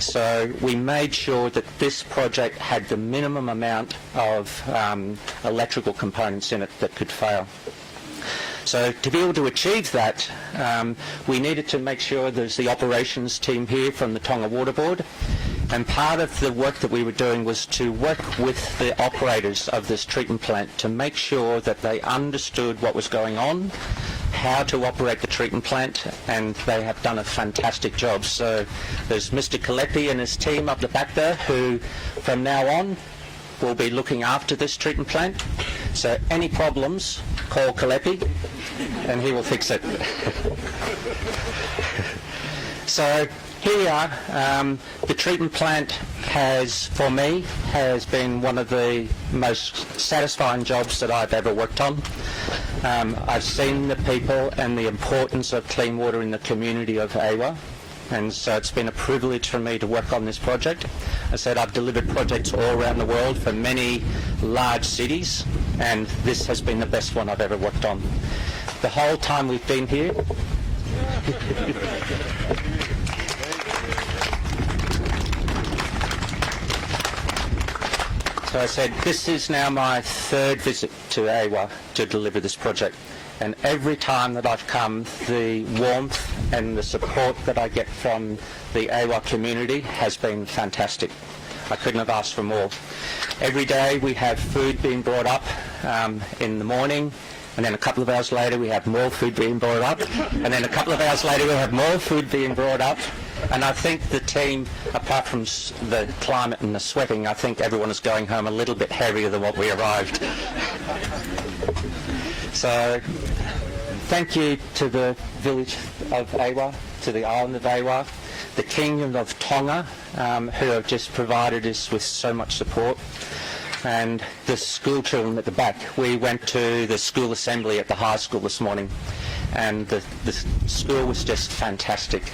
So we made sure that this project had the minimum amount of electrical components in it that could fail. So to be able to achieve that, we needed to make sure there's the operations team here from the Tonga Water Board. And part of the work that we were doing was to work with the operators of this treatment plant to make sure that they understood what was going on, how to operate the treatment plant, and they have done a fantastic job. So there's Mr. Kalepi and his team up the back there who, from now on, will be looking after this treatment plant. So any problems, call Kalepi and he will fix it. So here we are. The treatment plant has, for me, has been one of the most satisfying jobs that I've ever worked on. I've seen the people and the importance of clean water in the community of Ewa, and so it's been a privilege for me to work on this project. I said I've delivered projects all around the world for many large cities, and this has been the best one I've ever worked on. The whole time we've been here, so I said, this is now my third visit to Ewa to deliver this project. And every time that I've come, the warmth and the support that I get from the Ewa community has been fantastic. I couldn't have asked for more. Every day we have food being brought up in the morning, and then a couple of hours later we have more food being brought up, and then a couple of hours later we have more food being brought up. And I think the team, apart from the climate and the sweating, I think everyone is going home a little bit heavier than what we arrived. So thank you to the village of Ewa, to the island of Ewa, the Kingdom of Tonga, who have just provided us with so much support, and the school children at the back. We went to the school assembly at the high school this morning, and the school was just fantastic.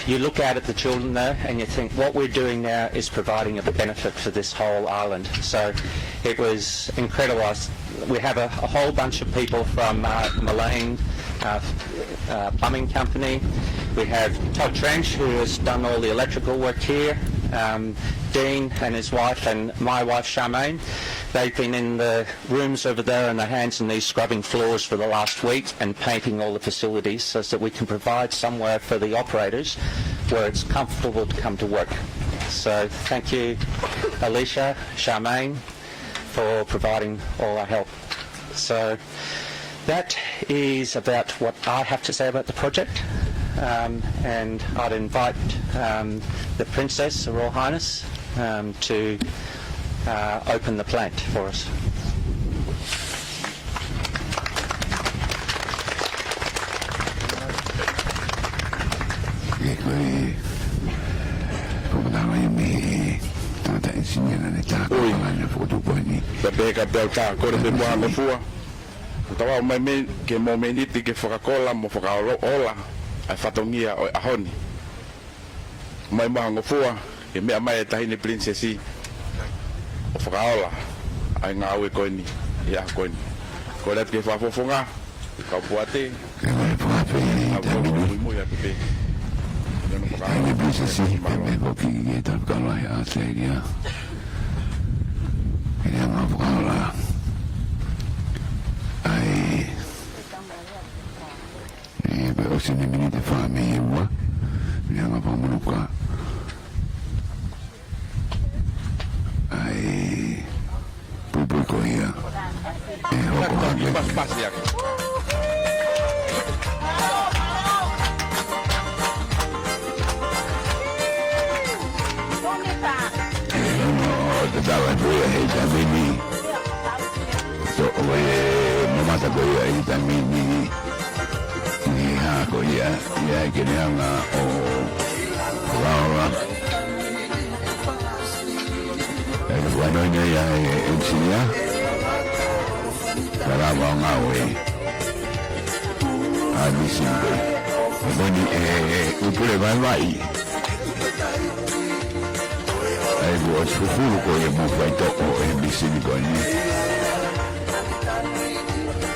You look out at the children there and you think what we're doing now is providing a benefit for this whole island. So it was incredible. We have a whole bunch of people from Malayan plumbing company. We have Todd Trench, who has done all the electrical work here, Dean and his wife, and my wife Charmaine. They've been in the rooms over there on their hands and knees scrubbing floors for the last week and painting all the facilities so that we can provide somewhere for the operators where it's comfortable to come to work. So thank you, Alicia, Charmaine, for providing all our help. So that is about what I have to say about the project. And I'd invite the Princess, Her Royal Highness, to open the plant for us. Peteka pelta kore te mua ngofua. Tawa mai me ke mo meniti ke whakakola mo whakaola ai whatongia o ahoni. Mai maha ngofua ke mea mai e tahine princesi o whakaola ai ngā ue koini i a koini. Ko rep ke whafofonga ka puate a koini Moimoi a pepe. Tahine princesi ke me koki i e tapkalohi a Australia. Ini ang mga whakaola ai be o sini mini te wha me e ua. Ni hanga whamunuka. Ai pupu ko ia. E hoko hake. Te tawa koia hei ta mini. So oe mamata koia hei ta mini. Ni ha koia ia ke ne hanga o Paula. E wano ina ia e ensinia. Kara wanga oe. A misimbe. Boni upure vai vai. Ai was fufuru ko ye mo fai to o e bisini ko ni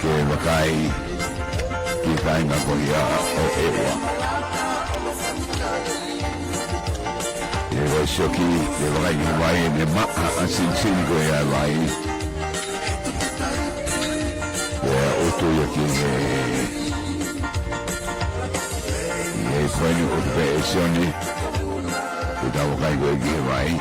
ke wakai ki kai na ko ya o ewa ye wa shoki ye wakai ni wai ne ma asin sin ko ya wai ye o to ye ki ye foi ni o pe sioni uta wakai ko ye wai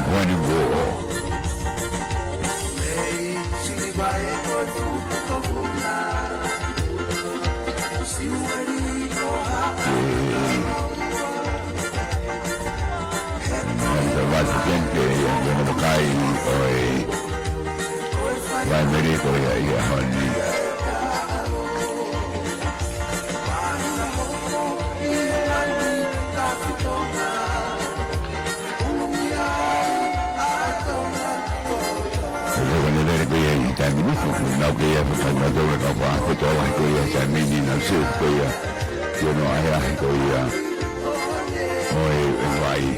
Pointing war. Gente yang memakai mereka ya honey. Now que ya fue cuando doble capa, que todo hay que ya se mini no sé que ya yo no hay que ya hoy en ahí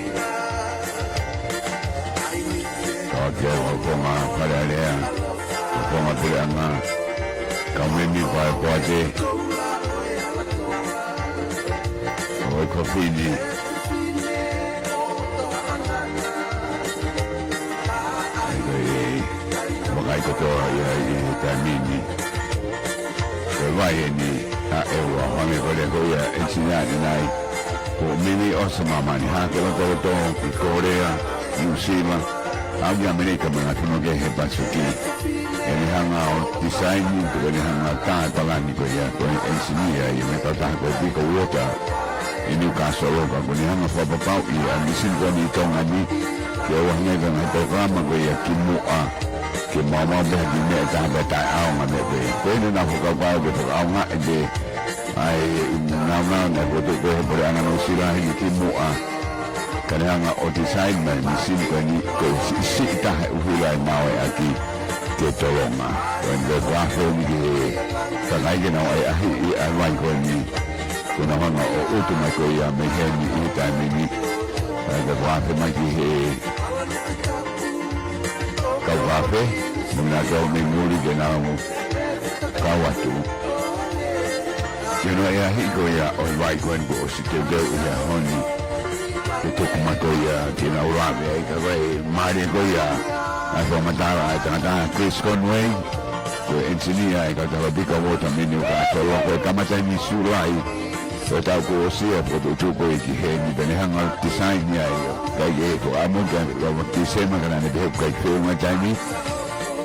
que como para leer como tirama como mi para poder hoy cofini ai ko to ia i tamini e vai ni a ewa wange ko le ko ia ensinar nai ko mini osama mani ha ko to ki Korea New Zealand au ya Amerika mana tuno ke he pasuki e ni hanga o design ni ko ni hanga ka ni ko ia ko ensinar ia me ta ko bi ko wota e ni ka solo ko ni hanga fa pa pau ia ni sin ko ni Tonga ni ke wa ngai na programa ko ia ki mua ke mama be di me ta be ta au ma be ko ni na ko ka be ko au ma de ai na na ko to ko por ana no sira ni ki mua kana nga o design man ni sin ko ni ko si ta u hula ma aki ke to longa when the graph ni ka nai ke na ai ai ko ni ko na ma o to ma ko ya me he ni ta ni the graph ma ki he kawape muna ko me muri ke na mo kawatu you know ya higo ya o vai ko ngo si te do ya honi to kuma ko ya ke na ura me ka vai mari ko ya a ko matara ta Chris Conway ko engineer ka ta bi ka wota menu ka to ko kamata ni sulai ko ta ko si a ko to ko ki he ni bene hanga design ya ka ye ko amo ka ko ti se ma kana ne be ko ko ma jani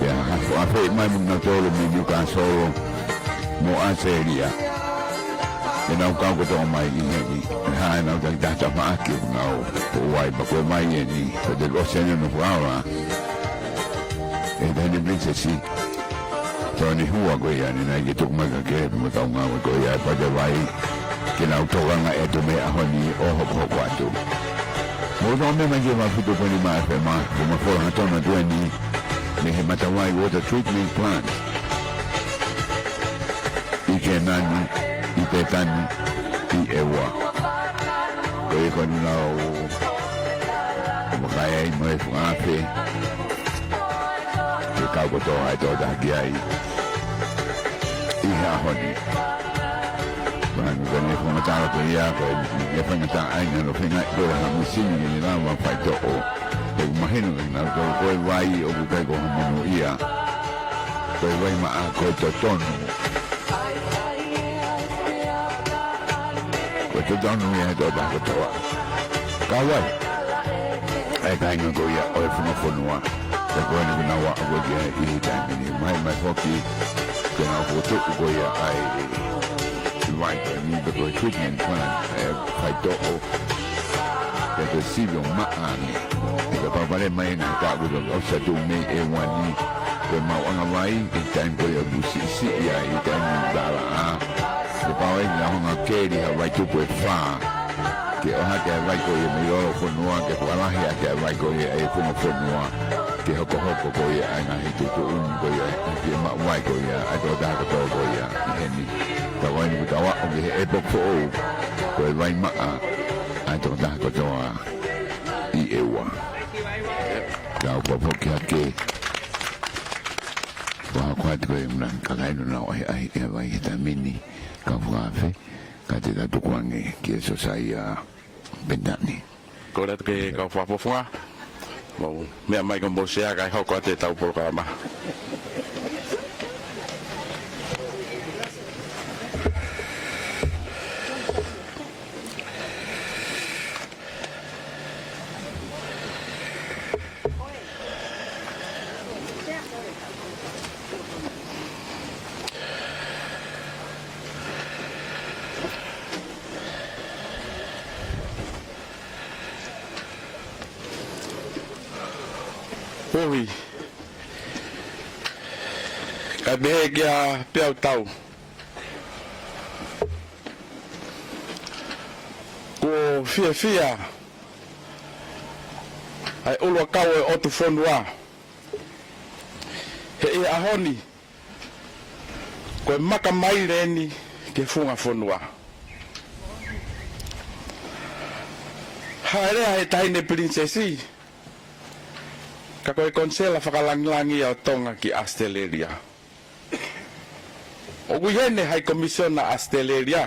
ya a fe mai mun na to menu ka solo mo a seria e não cango to mai ni ni ha na ta ma ki na o wai ba ko mai ni ko de lo senyo no fala e da ni brinse si to ni hua ko ya ni na ki to ma ka ke mo ta ma ko ya pa de vai que na to nga e to me a honi o ho ko kwatu mo no me ma je ma futo ko ni ma fe ma ko ma fo na to na do ni me he Matavai water treatment plant i ke nani i Petani i ewa ko e ko ni na o kaya i mo e fuafe ke ka ko to ai to da ki ai i ha honi Bueno, con matara ko ia ko e whangata aina no whenga ko ha musini ni la wa pai to o ko mahino na ko ko vai o ko ko mono ia ko vai ma ko to tono ko to tono ia to da ko to ka wai ai ka ngo ko ia o funo fonua ko ko ni na wa ko ia I ta ni mai hoki ko na ko to ko ia ai right, I need the treatment plan. I don't know that the civil man, the Papa Mayna, that would have also to make a one when my on a way, in time for your Busi, I time Dala, the power in the Honga Kedi, a right to put far. Get a hack at right go in the Euro for Noah, get one here, get right go here, a form of Noah, get Hoko Hoko go here, and I hate to go here, get my white go here, I don't have to go here, Tawai ni tawa o ke e poko ko e vai maa ai to ta ko toa I ewa ka ko poki ake wa kwa ko e mlan ka kai no na ai e vai ta mini ka fuafe ka te ta tukuange ki so sai a Petani ko le ke ka fa fo mo me mai ko mo sia ka ho ko te tau programa Oi. Ka begia piau tau. Ko fia. Ai olo kau e otu fonua. He e ahoni. Ko maka mai reni ke funga fonua. Haere ai taine princesi. Ka koe konsela whakalangilangi au Tonga ki Australia. O guhene hai komisiona Australia.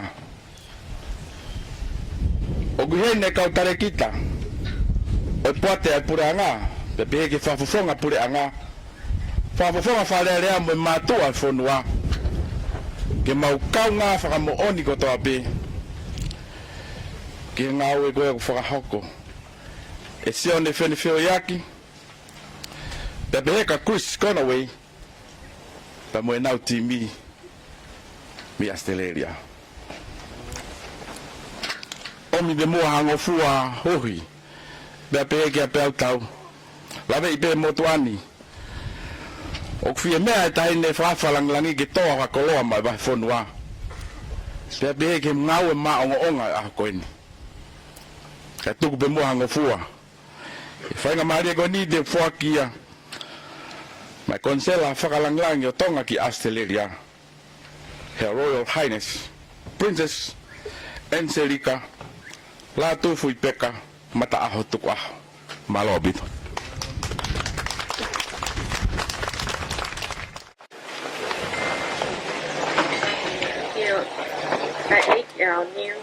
O guhene kau tare kita. O poate ai pure anga. Pepe ke whafufonga pure anga. Whafufonga whalerea mo matua al fonua. Ke mau kau ngā whakamo oni ko toa pe. Ke ngā ue koe ku whakahoko. E sione whenewheo yaki. Pepe ka Chris Conaway pa mo nau timi mi Australia. Omi de mo hango fua hohi. Pepe ke pe tau. Lave ipe motuani. O fie mea tai ne fa langi ke toa ka koloa mai ba fonua. Pepe ke ngau ma onga a koini. Ka tuku pe mo hango fua. Fainga maria ko ni de fuakia. Mai konsela whakalanglangi o Tonga ki Australia. Her Royal Highness Princess Angelika Lātūfuipeka Matavai Tuku'aho. Malobito. Ao niu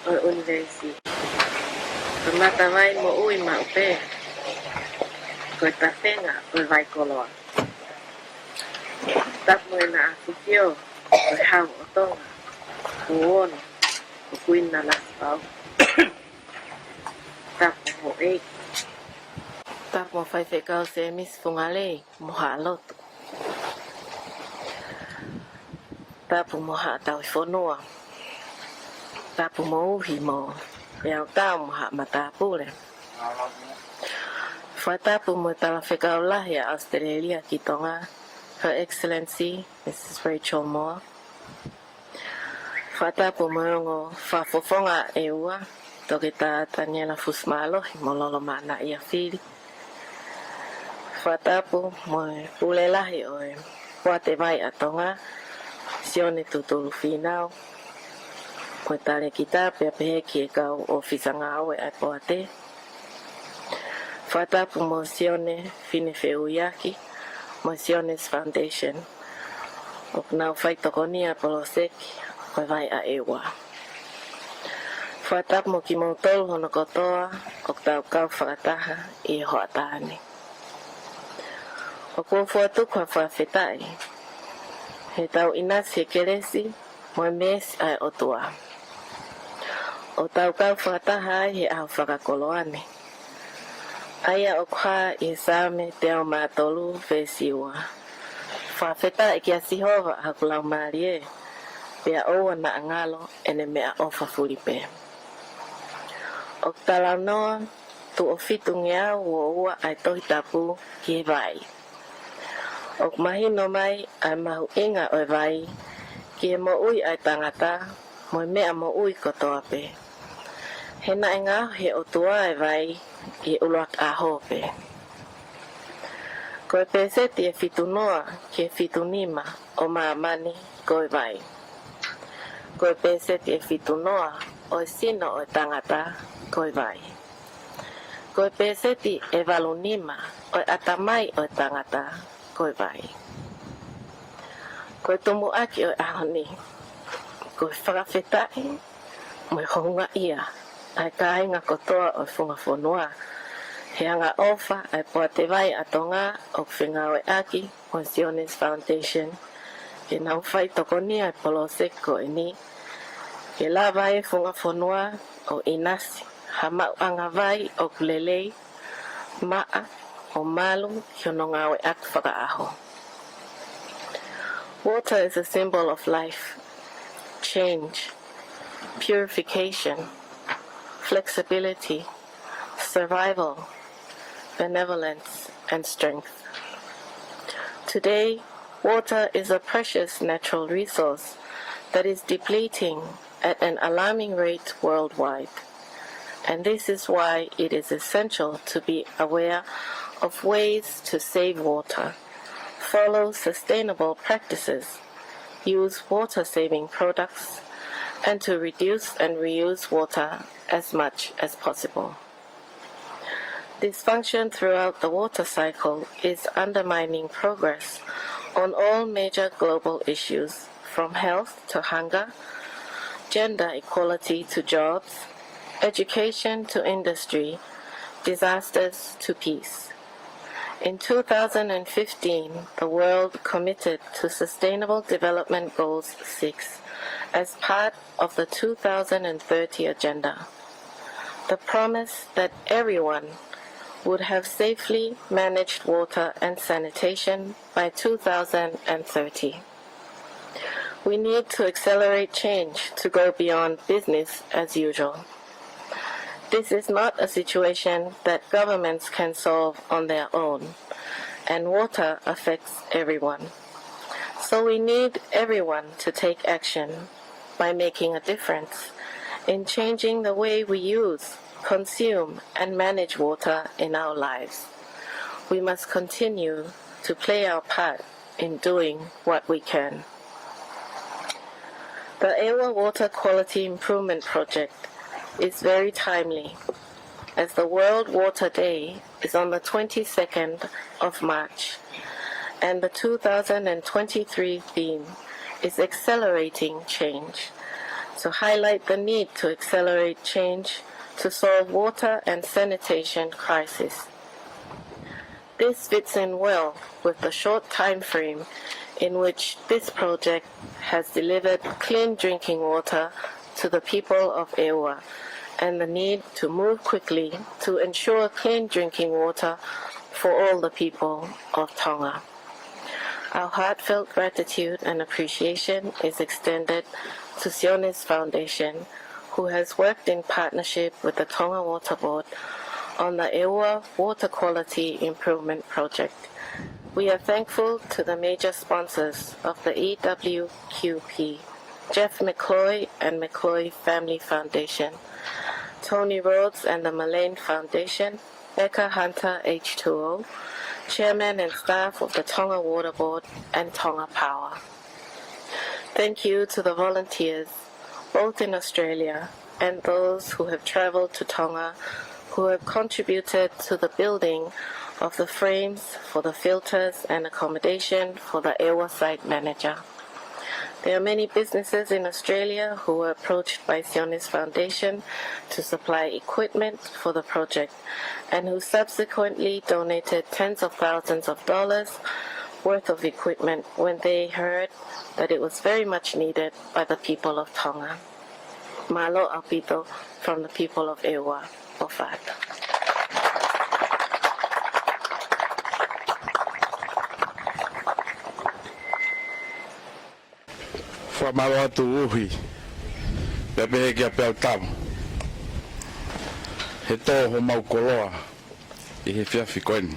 o universi. Matavai mo ui ma upe. Ko ta fenga o vai koloa. Tap mo na afikio o hau o Tonga. O ono o kuin na laspau. Tap mo e. Tap mo fai fekau se mis fungale mo halotu. Tap mo ha tau fonua. Tapu mo uhi mo yao tau mo ha matapule. Fatapu mo tala whekau lahi a Australia ki Tonga, Her Excellency Mrs. Rachel Moore. Fatapu mo ngo whafofonga e ua, toki ta Daniela Fusmalo mo lolo mana ia whiri. Fatapu mo pule lahi o e Wate vai a Tonga, sione tutulu finau. Ko tare kita pe pe ki kau ofisanga au e poate. Fata promozione fine feuyaki, Motiones Foundation. Ok nau fai tokonia poloseki, ko vai a ewa. Whatap mo ki motol hono kotoa o tau kau whakataha I hoatane. O kua fuatu kwa whawhetai. He tau inas he keresi mo mes ai otua. O tau kau whakataha he au whakakoloane. Aia o kwa I same te au mātolu whesiua. Whawhetai ki a sihova hakulau marie. Pea oa na angalo ene mea ofa furipe. O talau noa, tu o fitu ngea ua ua ai tohi tapu ki vai. O mahi no mai ai mahu inga o vai, ki e mo ui ai tangata, mo mea mo ui kotoa pe. He na inga he o tua e vai, I uluak aho pe. Ko e peseti e fitu noa, ki e fitu nima, o maamani, ko e vai. Ko e peseti e fitu noa, o e sino o e tangata, ko e vai. Ko e peseti e valunima, o e atamai o e tangata, ko e vai. Ko e tumu aki o e ahoni, ko e whakawhetai, mo e honga ia, ai kāinga kotoa o e whungafonua, he anga ofa ai poa te vai a Tonga o whinga o e aki, o Sionis Foundation, ke nau whai tokoni ai polose ko e ni, ke la vai whungafonua o inasi, ha mau anga vai o kulelei, maa o malu ki ono ngā o e ak whakaaho. Water is a symbol of life, change, purification, flexibility, survival, benevolence, and strength. Today, water is a precious natural resource that is depleting at an alarming rate worldwide. And this is why it is essential to be aware of ways to save water, follow sustainable practices, use water-saving products, and to reduce and reuse water as much as possible. Dysfunction throughout the water cycle is undermining progress on all major global issues, from health to hunger, gender equality to jobs, education to industry, disasters to peace. In 2015, the world committed to Sustainable Development Goals 6 as part of the 2030 Agenda. The promise that everyone would have safely managed water and sanitation by 2030. We need to accelerate change to go beyond business as usual. This is not a situation that governments can solve on their own, and water affects everyone. So we need everyone to take action by making a difference in changing the way we use, consume, and manage water in our lives. We must continue to play our part in doing what we can. The Ewa Water Quality Improvement Project is very timely, as the World Water Day is on the 22nd of March, and the 2023 theme is Accelerating Change, to highlight the need to accelerate change to solve water and sanitation crisis. This fits in well with the short time frame in which this project has delivered clean drinking water to the people of Ewa, and the need to move quickly to ensure clean drinking water for all the people of Tonga. Our heartfelt gratitude and appreciation is extended to Sionis Foundation, who has worked in partnership with the Tonga Water Board on the Ewa Water Quality Improvement Project. We are thankful to the major sponsors of the EWQP, Jeff McCloy and McCloy Family Foundation, Tony Rhodes and the Mullane Foundation, Becca Hunter H2O, Chairman and staff of the Tonga Water Board, and Tonga Power. Thank you to the volunteers, both in Australia and those who have traveled to Tonga, who have contributed to the building of the frames for the filters and accommodation for the Ewa site manager. There are many businesses in Australia who were approached by Sionis Foundation to supply equipment for the project and who subsequently donated tens of thousands of dollars worth of equipment when they heard that it was very much needed by the people of Tonga. Malo Alpito from the people of Ewa, Ofat. Whamaro atu uhi, pepe heki a peo tamu. He tō ho mau koloa, I he whiawhi koeni.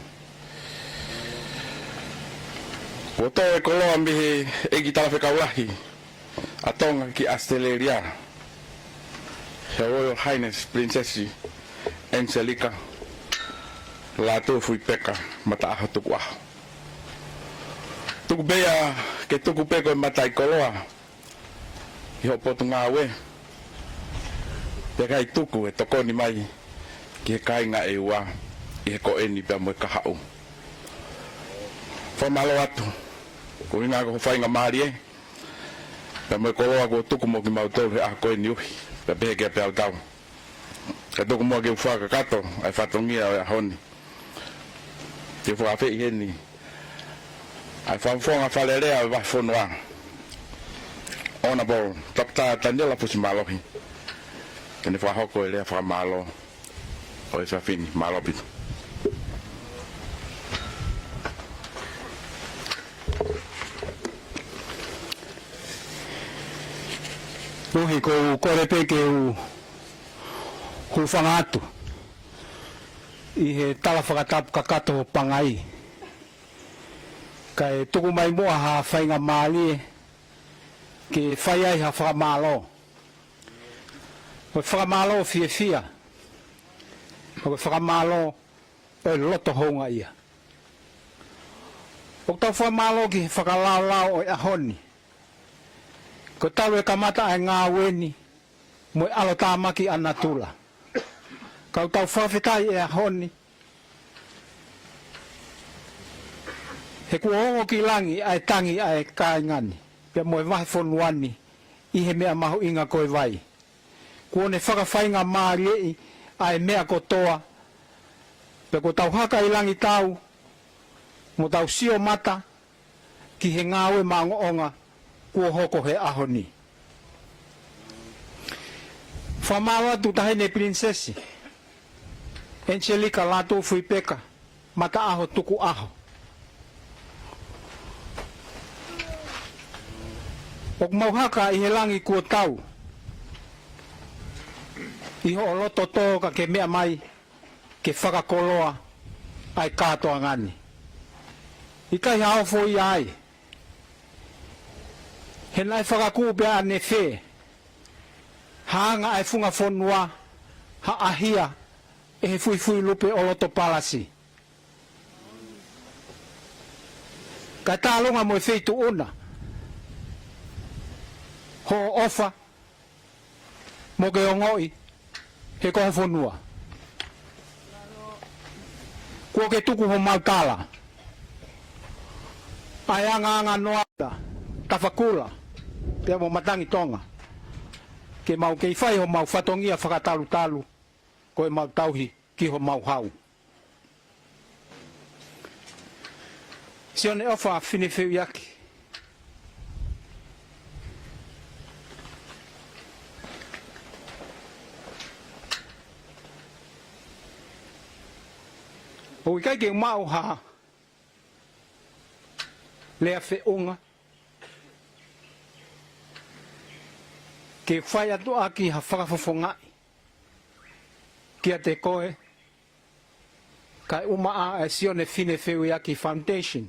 Ko tō e koloa mihi egi talawheka ulahi, a Tonga ki Australia. Her Royal Highness Princess Angelika, Lātūfuipeka, Matavai Tuku'aho. Tuku bea ke tuku peko e matai koloa, I hopoto ngā we. Peka I tuku e tokoni mai ki he kainga e ua I he koeni pia moe kahau. Whamalo atu, ko inga ko whainga maari e, pia moe koloa ko tuku mo ki mautau he a koeni uhi, pia peke a pia tau. Ka tuku mo ki uwhaka kato, ai whatongia o a honi. Te whawhi heni, ai whamwhonga whalerea wa whonua. Honorable Dr. Daniela Pusimalohi. Kene whahoko e lea whamalo o e whawhini, malo pito. Nohi ko kore peke u whangatu. I he tala whakatapu kakato pangai. Kai tuku mai mua ha whainga maali e. Ke whai ai ha whakamalo. Ko whakamalo fia. Ko whakamalo e loto honga ia. O tau whakamalo ki whakalao o e ahoni. Ko tau e kamata ai ngā weni mo e alo tāmaki ana tula. Kau tau whawhetai e ahoni. He kuongo ki langi ai tangi ai kāingani. Pia moe wahi whonuani I he mea mahu inga koe vai. Kuone whakawhainga maari ai mea kotoa. Pia ko tau haka I langi tau, mo tau sio mata, ki he ngāwe maonga kua hoko he ahoni. Whamawa tu tahine prinsesi. Angelika Lātūfuipeka, Mata'aho Tuku'aho. Ok mauhaka I he langi kua tau. I ho loto toka ke mea mai ke whakakoloa ai katoa ngani. I kai haofo I ai. He nai whakakupe ane whe. Haanga ai funga whonua ha ahia e he fui lupe o loto palasi. Kai tālonga mo e wheitu una. Ho ofa mo ke ongoi he koho whonua. Kua ke tuku ho mautala. Ai anga noa tawhakula pia mo matangi Tonga. Ke mau kei whai ho mau whatongia whakatalu ko e mau tauhi ki ho mau hau. Sione ofa whiniwhiu yaki. O I kai ke mau ha lea whiunga ke whai atu aki ha whakafofongai kia te koe kai umaa e Sione Whiniwhiu Yaki Foundation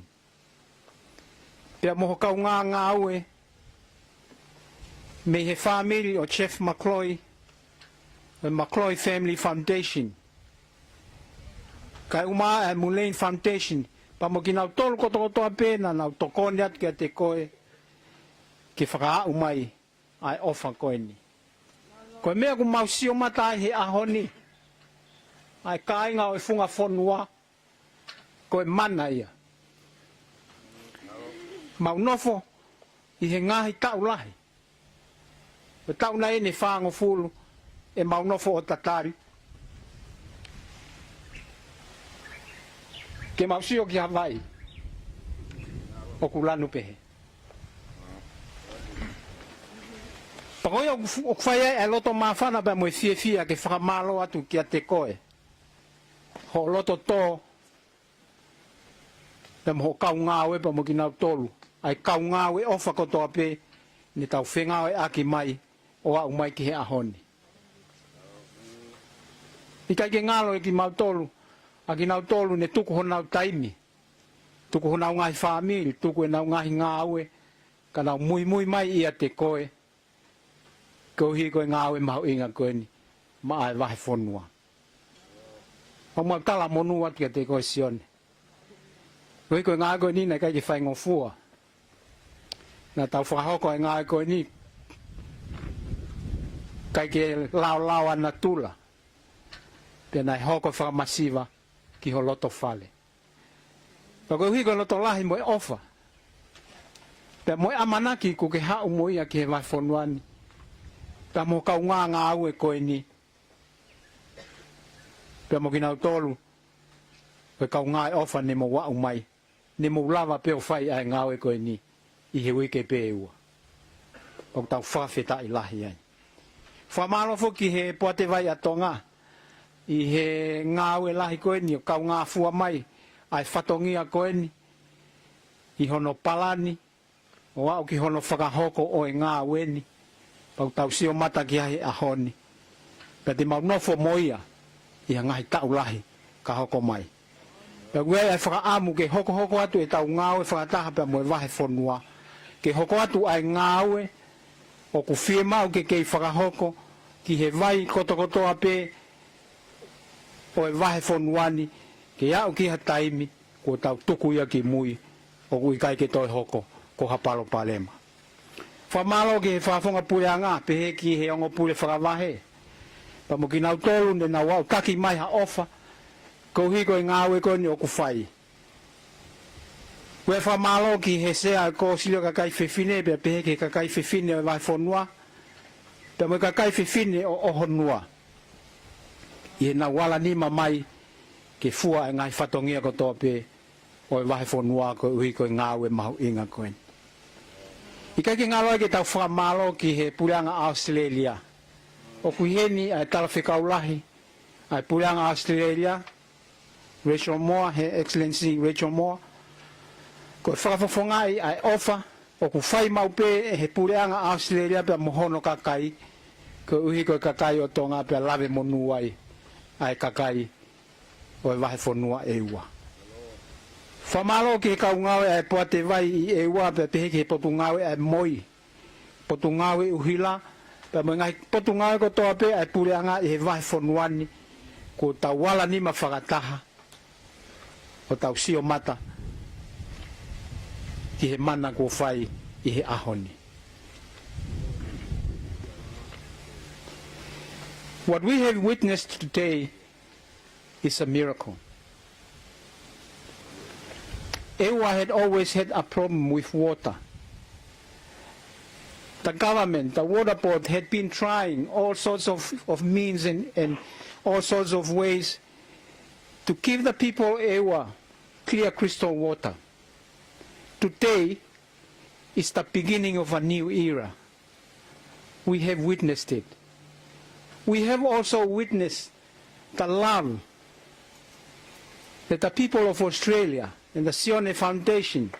pia moho kau ngā aue me he whamiri o Chef McCloy the McCloy Family Foundation kai umaa e Mulane Foundation pa mo ki nau tolu kotokotoa pēna nau tokoni atu kia te koe ki whakaau mai ai ofa koe ni. Koe mea ku mau sio mata ai he ahoni ai kāinga o e funga whonua koe mana ia. Mau nofo I he ngahi tau lahi. O tau na ene whaango fulu e maunofo o tatari. Ke mausio ki Hawaii. O kulanu pehe. Pakoi o kwhai e loto mawhana pa moe fia ke whakamalo atu ki a te koe. Ho loto tō. Pa mo kau ngāwe pa mo ki nau tolu. Ai kau ngāwe ofa kotoa pe. Ni tau whengawe aki mai. O au mai ki he ahoni. I kai ke ngalo e ki mau tolu. A ki nau tolu ne tuku ho nau taimi. Tuku ho nau ngahi whaamiri. Tuku e nau ngahi ngāwe. Ka nau mui mai ia te koe. Ko hi koe ngāwe mahu inga koe ni. Ma ai wahe whonua. O mau tala monua tia te koe sione. Ko hi koe ngāwe koe ni nei kai ke whaingo fua. Nā tau whakahoko e ngāwe koe ni. Kai ke lao ana tula. Pia nai hoko whakamasiva ki ho loto whale. Pa koe hui koe loto lahi moe ofa. Pia moe amanaki ku ke hau moia ki he vai whonuani. Pia mo kau ngā aue koe ni. Pia mo kinau tolu. Koe kau ngā e ofa ne mo wau mai. Ne mo lava peo whai ai ngāwe koe ni. I he wike pe e ua. O tau whawheta i lahi ai. Whamalofo ki he poate vai a Tonga. I he ngāwe lahi koe ni, o kau ngā fua mai, ai whatongia koe ni, i hono palani, o au ki hono whakahoko o e ngāwe ni, pau tau sio mata ki ahi ahoni. Pea te mau nofo moia, i ha ngahi tau lahi, ka hoko mai. Pea gue ai whakaamu ke hoko atu e tau ngāwe whakataha pea moe wahe whonua, ke hoko atu ai ngāwe, o ku whie mau ke kei whakahoko, ki he vai kotokotoa pe, o e wahe whonuani, ke au ki ha taimi, ko tau tuku ia ki mui, o kui kai ke toi hoko, ko hapalo palema. Whamalo ke he whafonga pureanga, pe he ki he ongo pure whakawahe. Pa mo ki nau tolu, ne nau au taki mai ha ofa, ko hiko i ngāwe koe ni o ku whai. Ue whamalo ki he sea ko silio kakai whiwhine, pe he ke kakai whiwhine o e wahe whonua, pe mo kakai whiwhine o ohonua. I na wala ni mai ke fua e ngai whatongia ko tō pe o e wahe whonua ko ui ko ngāwe mahu inga koen. I kai ke ngāloa ke tau whamalo ki he pureanga Australia. O kui heni ai tala whikaulahi ai pureanga Australia, Rachel Moore, Her Excellency Rachel Moore, ko e whakafofongai ai ofa o ku whai mau pe he pureanga Australia pe mohono kakai, ko ui ko kakai o Tonga pe lave monuai. Ai kakai o e wahe whonua e ua. Whamalo ke kau ngawe ai poate vai i e ua pe pehe ke potu ngawe ai moi. Potu ngawe uhila, pe mo ngai potu ngawe ko toa pe ai pureanga i he wahe whonuani, ko tau wala ni ma whakataha, o tau sio mata, ki he mana ko whai i he ahoni. What we have witnessed today is a miracle. Ewa had always had a problem with water. The government, the water board had been trying all sorts of means and all sorts of ways to give the people Ewa clear crystal water. Today is the beginning of a new era. We have witnessed it. We have also witnessed the love that the people of Australia and the Sione Foundation,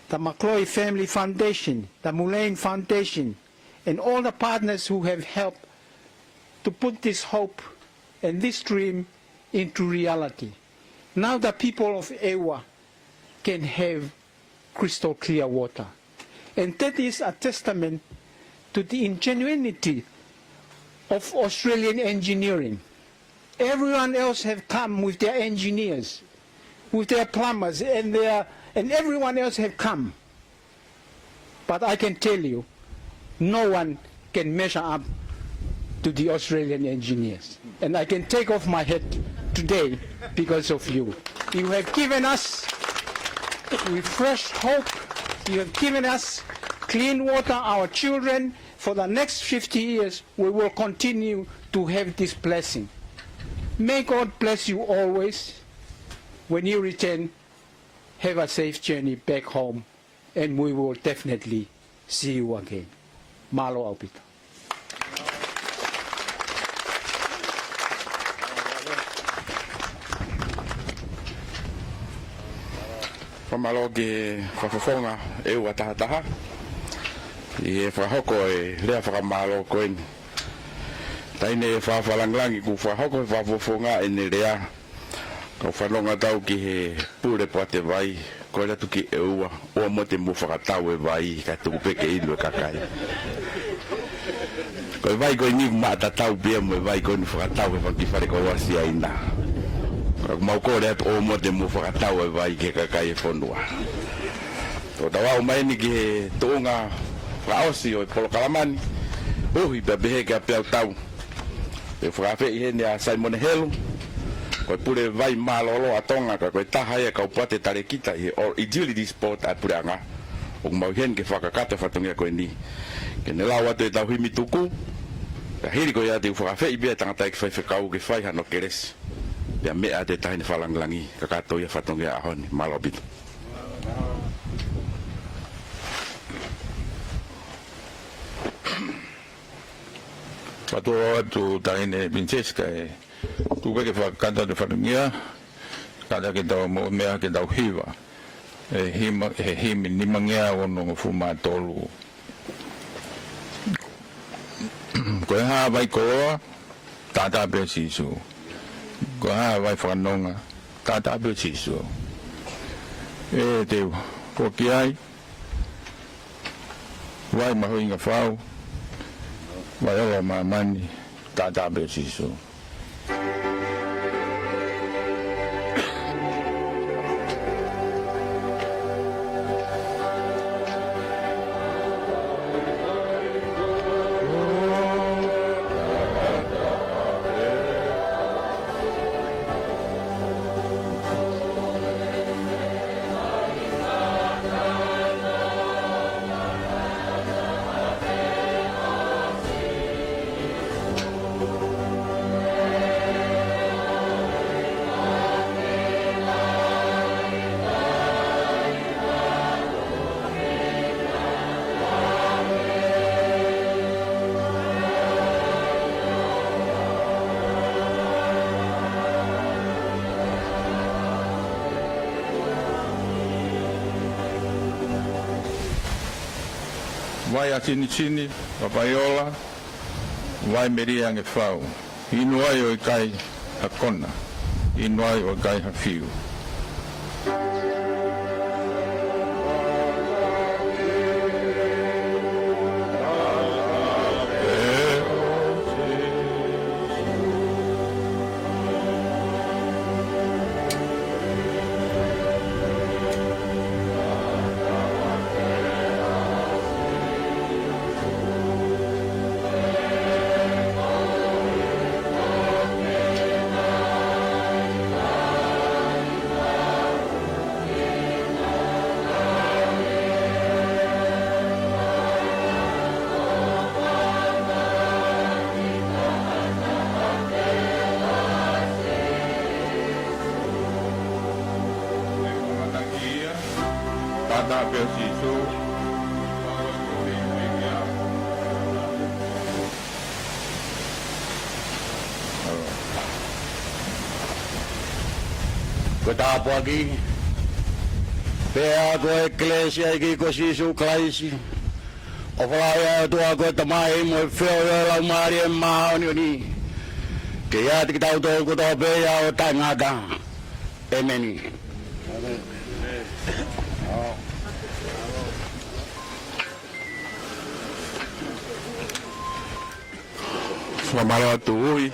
the McCloy Family Foundation, the Mullane Foundation, and all the partners who have helped to put this hope and this dream into reality. Now the people of Ewa can have crystal clear water. And that is a testament to the ingenuity of Australian engineering. Everyone else have come with their engineers, with their plumbers, and everyone else have come. But I can tell you, no one can measure up to the Australian engineers. And I can take off my hat today because of you. You have given us with fresh hope, you have given us clean water, our children, for the next 50 years, we will continue to have this blessing. May God bless you always. When you return, have a safe journey back home, and we will definitely see you again. Malo aupita. Pamalo ke whafafonga e ua tahataha. I e whahoko e lea whakamalo koen. Taine e whawhalanglangi ku whahoko e whafafonga e ne lea. Kau whanonga tau ki he pure pate vai. Koe ratu ki e ua. Ua mo te mu whakatau e vai. Ka Tuku'aho inu e kakai. Koe vai koe ni mata tau bia mo e vai koe ni whakatau e whakifare ko wasi aina. Mau ko le o mo te mo whakatau e vai ke kakai e whonua. Tō tawa o mai ni ki Tonga whaosi o e polo kalamani. Uhi pe behe ke a peau tau. E whakawhi he ni a Simon Helu. Koe pure vai malolo a Tonga ka koe taha e kau pate tare kita i agility sport a pure anga. O mau hen ke whakakata whatongia koe ni. Ke ne lau atu e tau himi tuku. Ka hiri koe ati u whakawhi bea tangata e kwhai whakau ke whai hano keres. Pia mea te tahine whalanglangi ka katoa ia whatongi a ahoni malobito. Patoa atu tahine Vinceska e tūpeke whakata te whatongia kata ke tau mo mea ke tau hiwa he himi nimangea ono ngu maa tolu koe haa vai koa tata pia sisu ko ha vai whanonga tata pio tiso e te ko ki ai vai mahuinga whau vai ola mamani tata pio tiso vai a tini papaiola vai meria nge whau inu ai o i kai a kona inu ai o i kai ha fiu Tata pia sisu ko tapo aki pea ko eklesia iki ko sisu klaisi o whaia tua ko tamai mo feo yo lau maari e maa oni oni ke ia tiki tau tō ko tō pea o tangata emeni Whamara atu ui.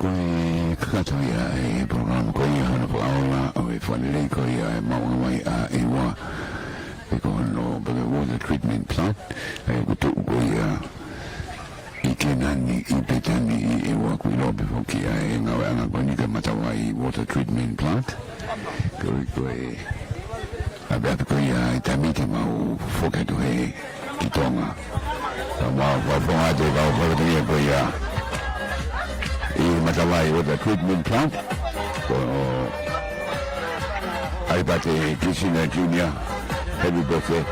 koe kakatoia e program koe ia hana Paula o e whanere koe ia e maunga mai a e wa e ko no the water treatment plant e kutu koe ia i kenani i Petani i e wa kui lobe foki a e ngawe anga koe nika Matavai water treatment plant koe a beata koe ia e tamite mau foketu he ki Tonga mau whafonga te kau whakatia koe ia i Matavai water treatment plant ko ai bate Kisina Junior happy birthday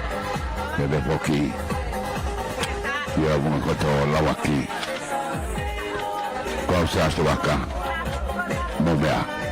bebe poki ia bunga koto lawaki kau sa waka momea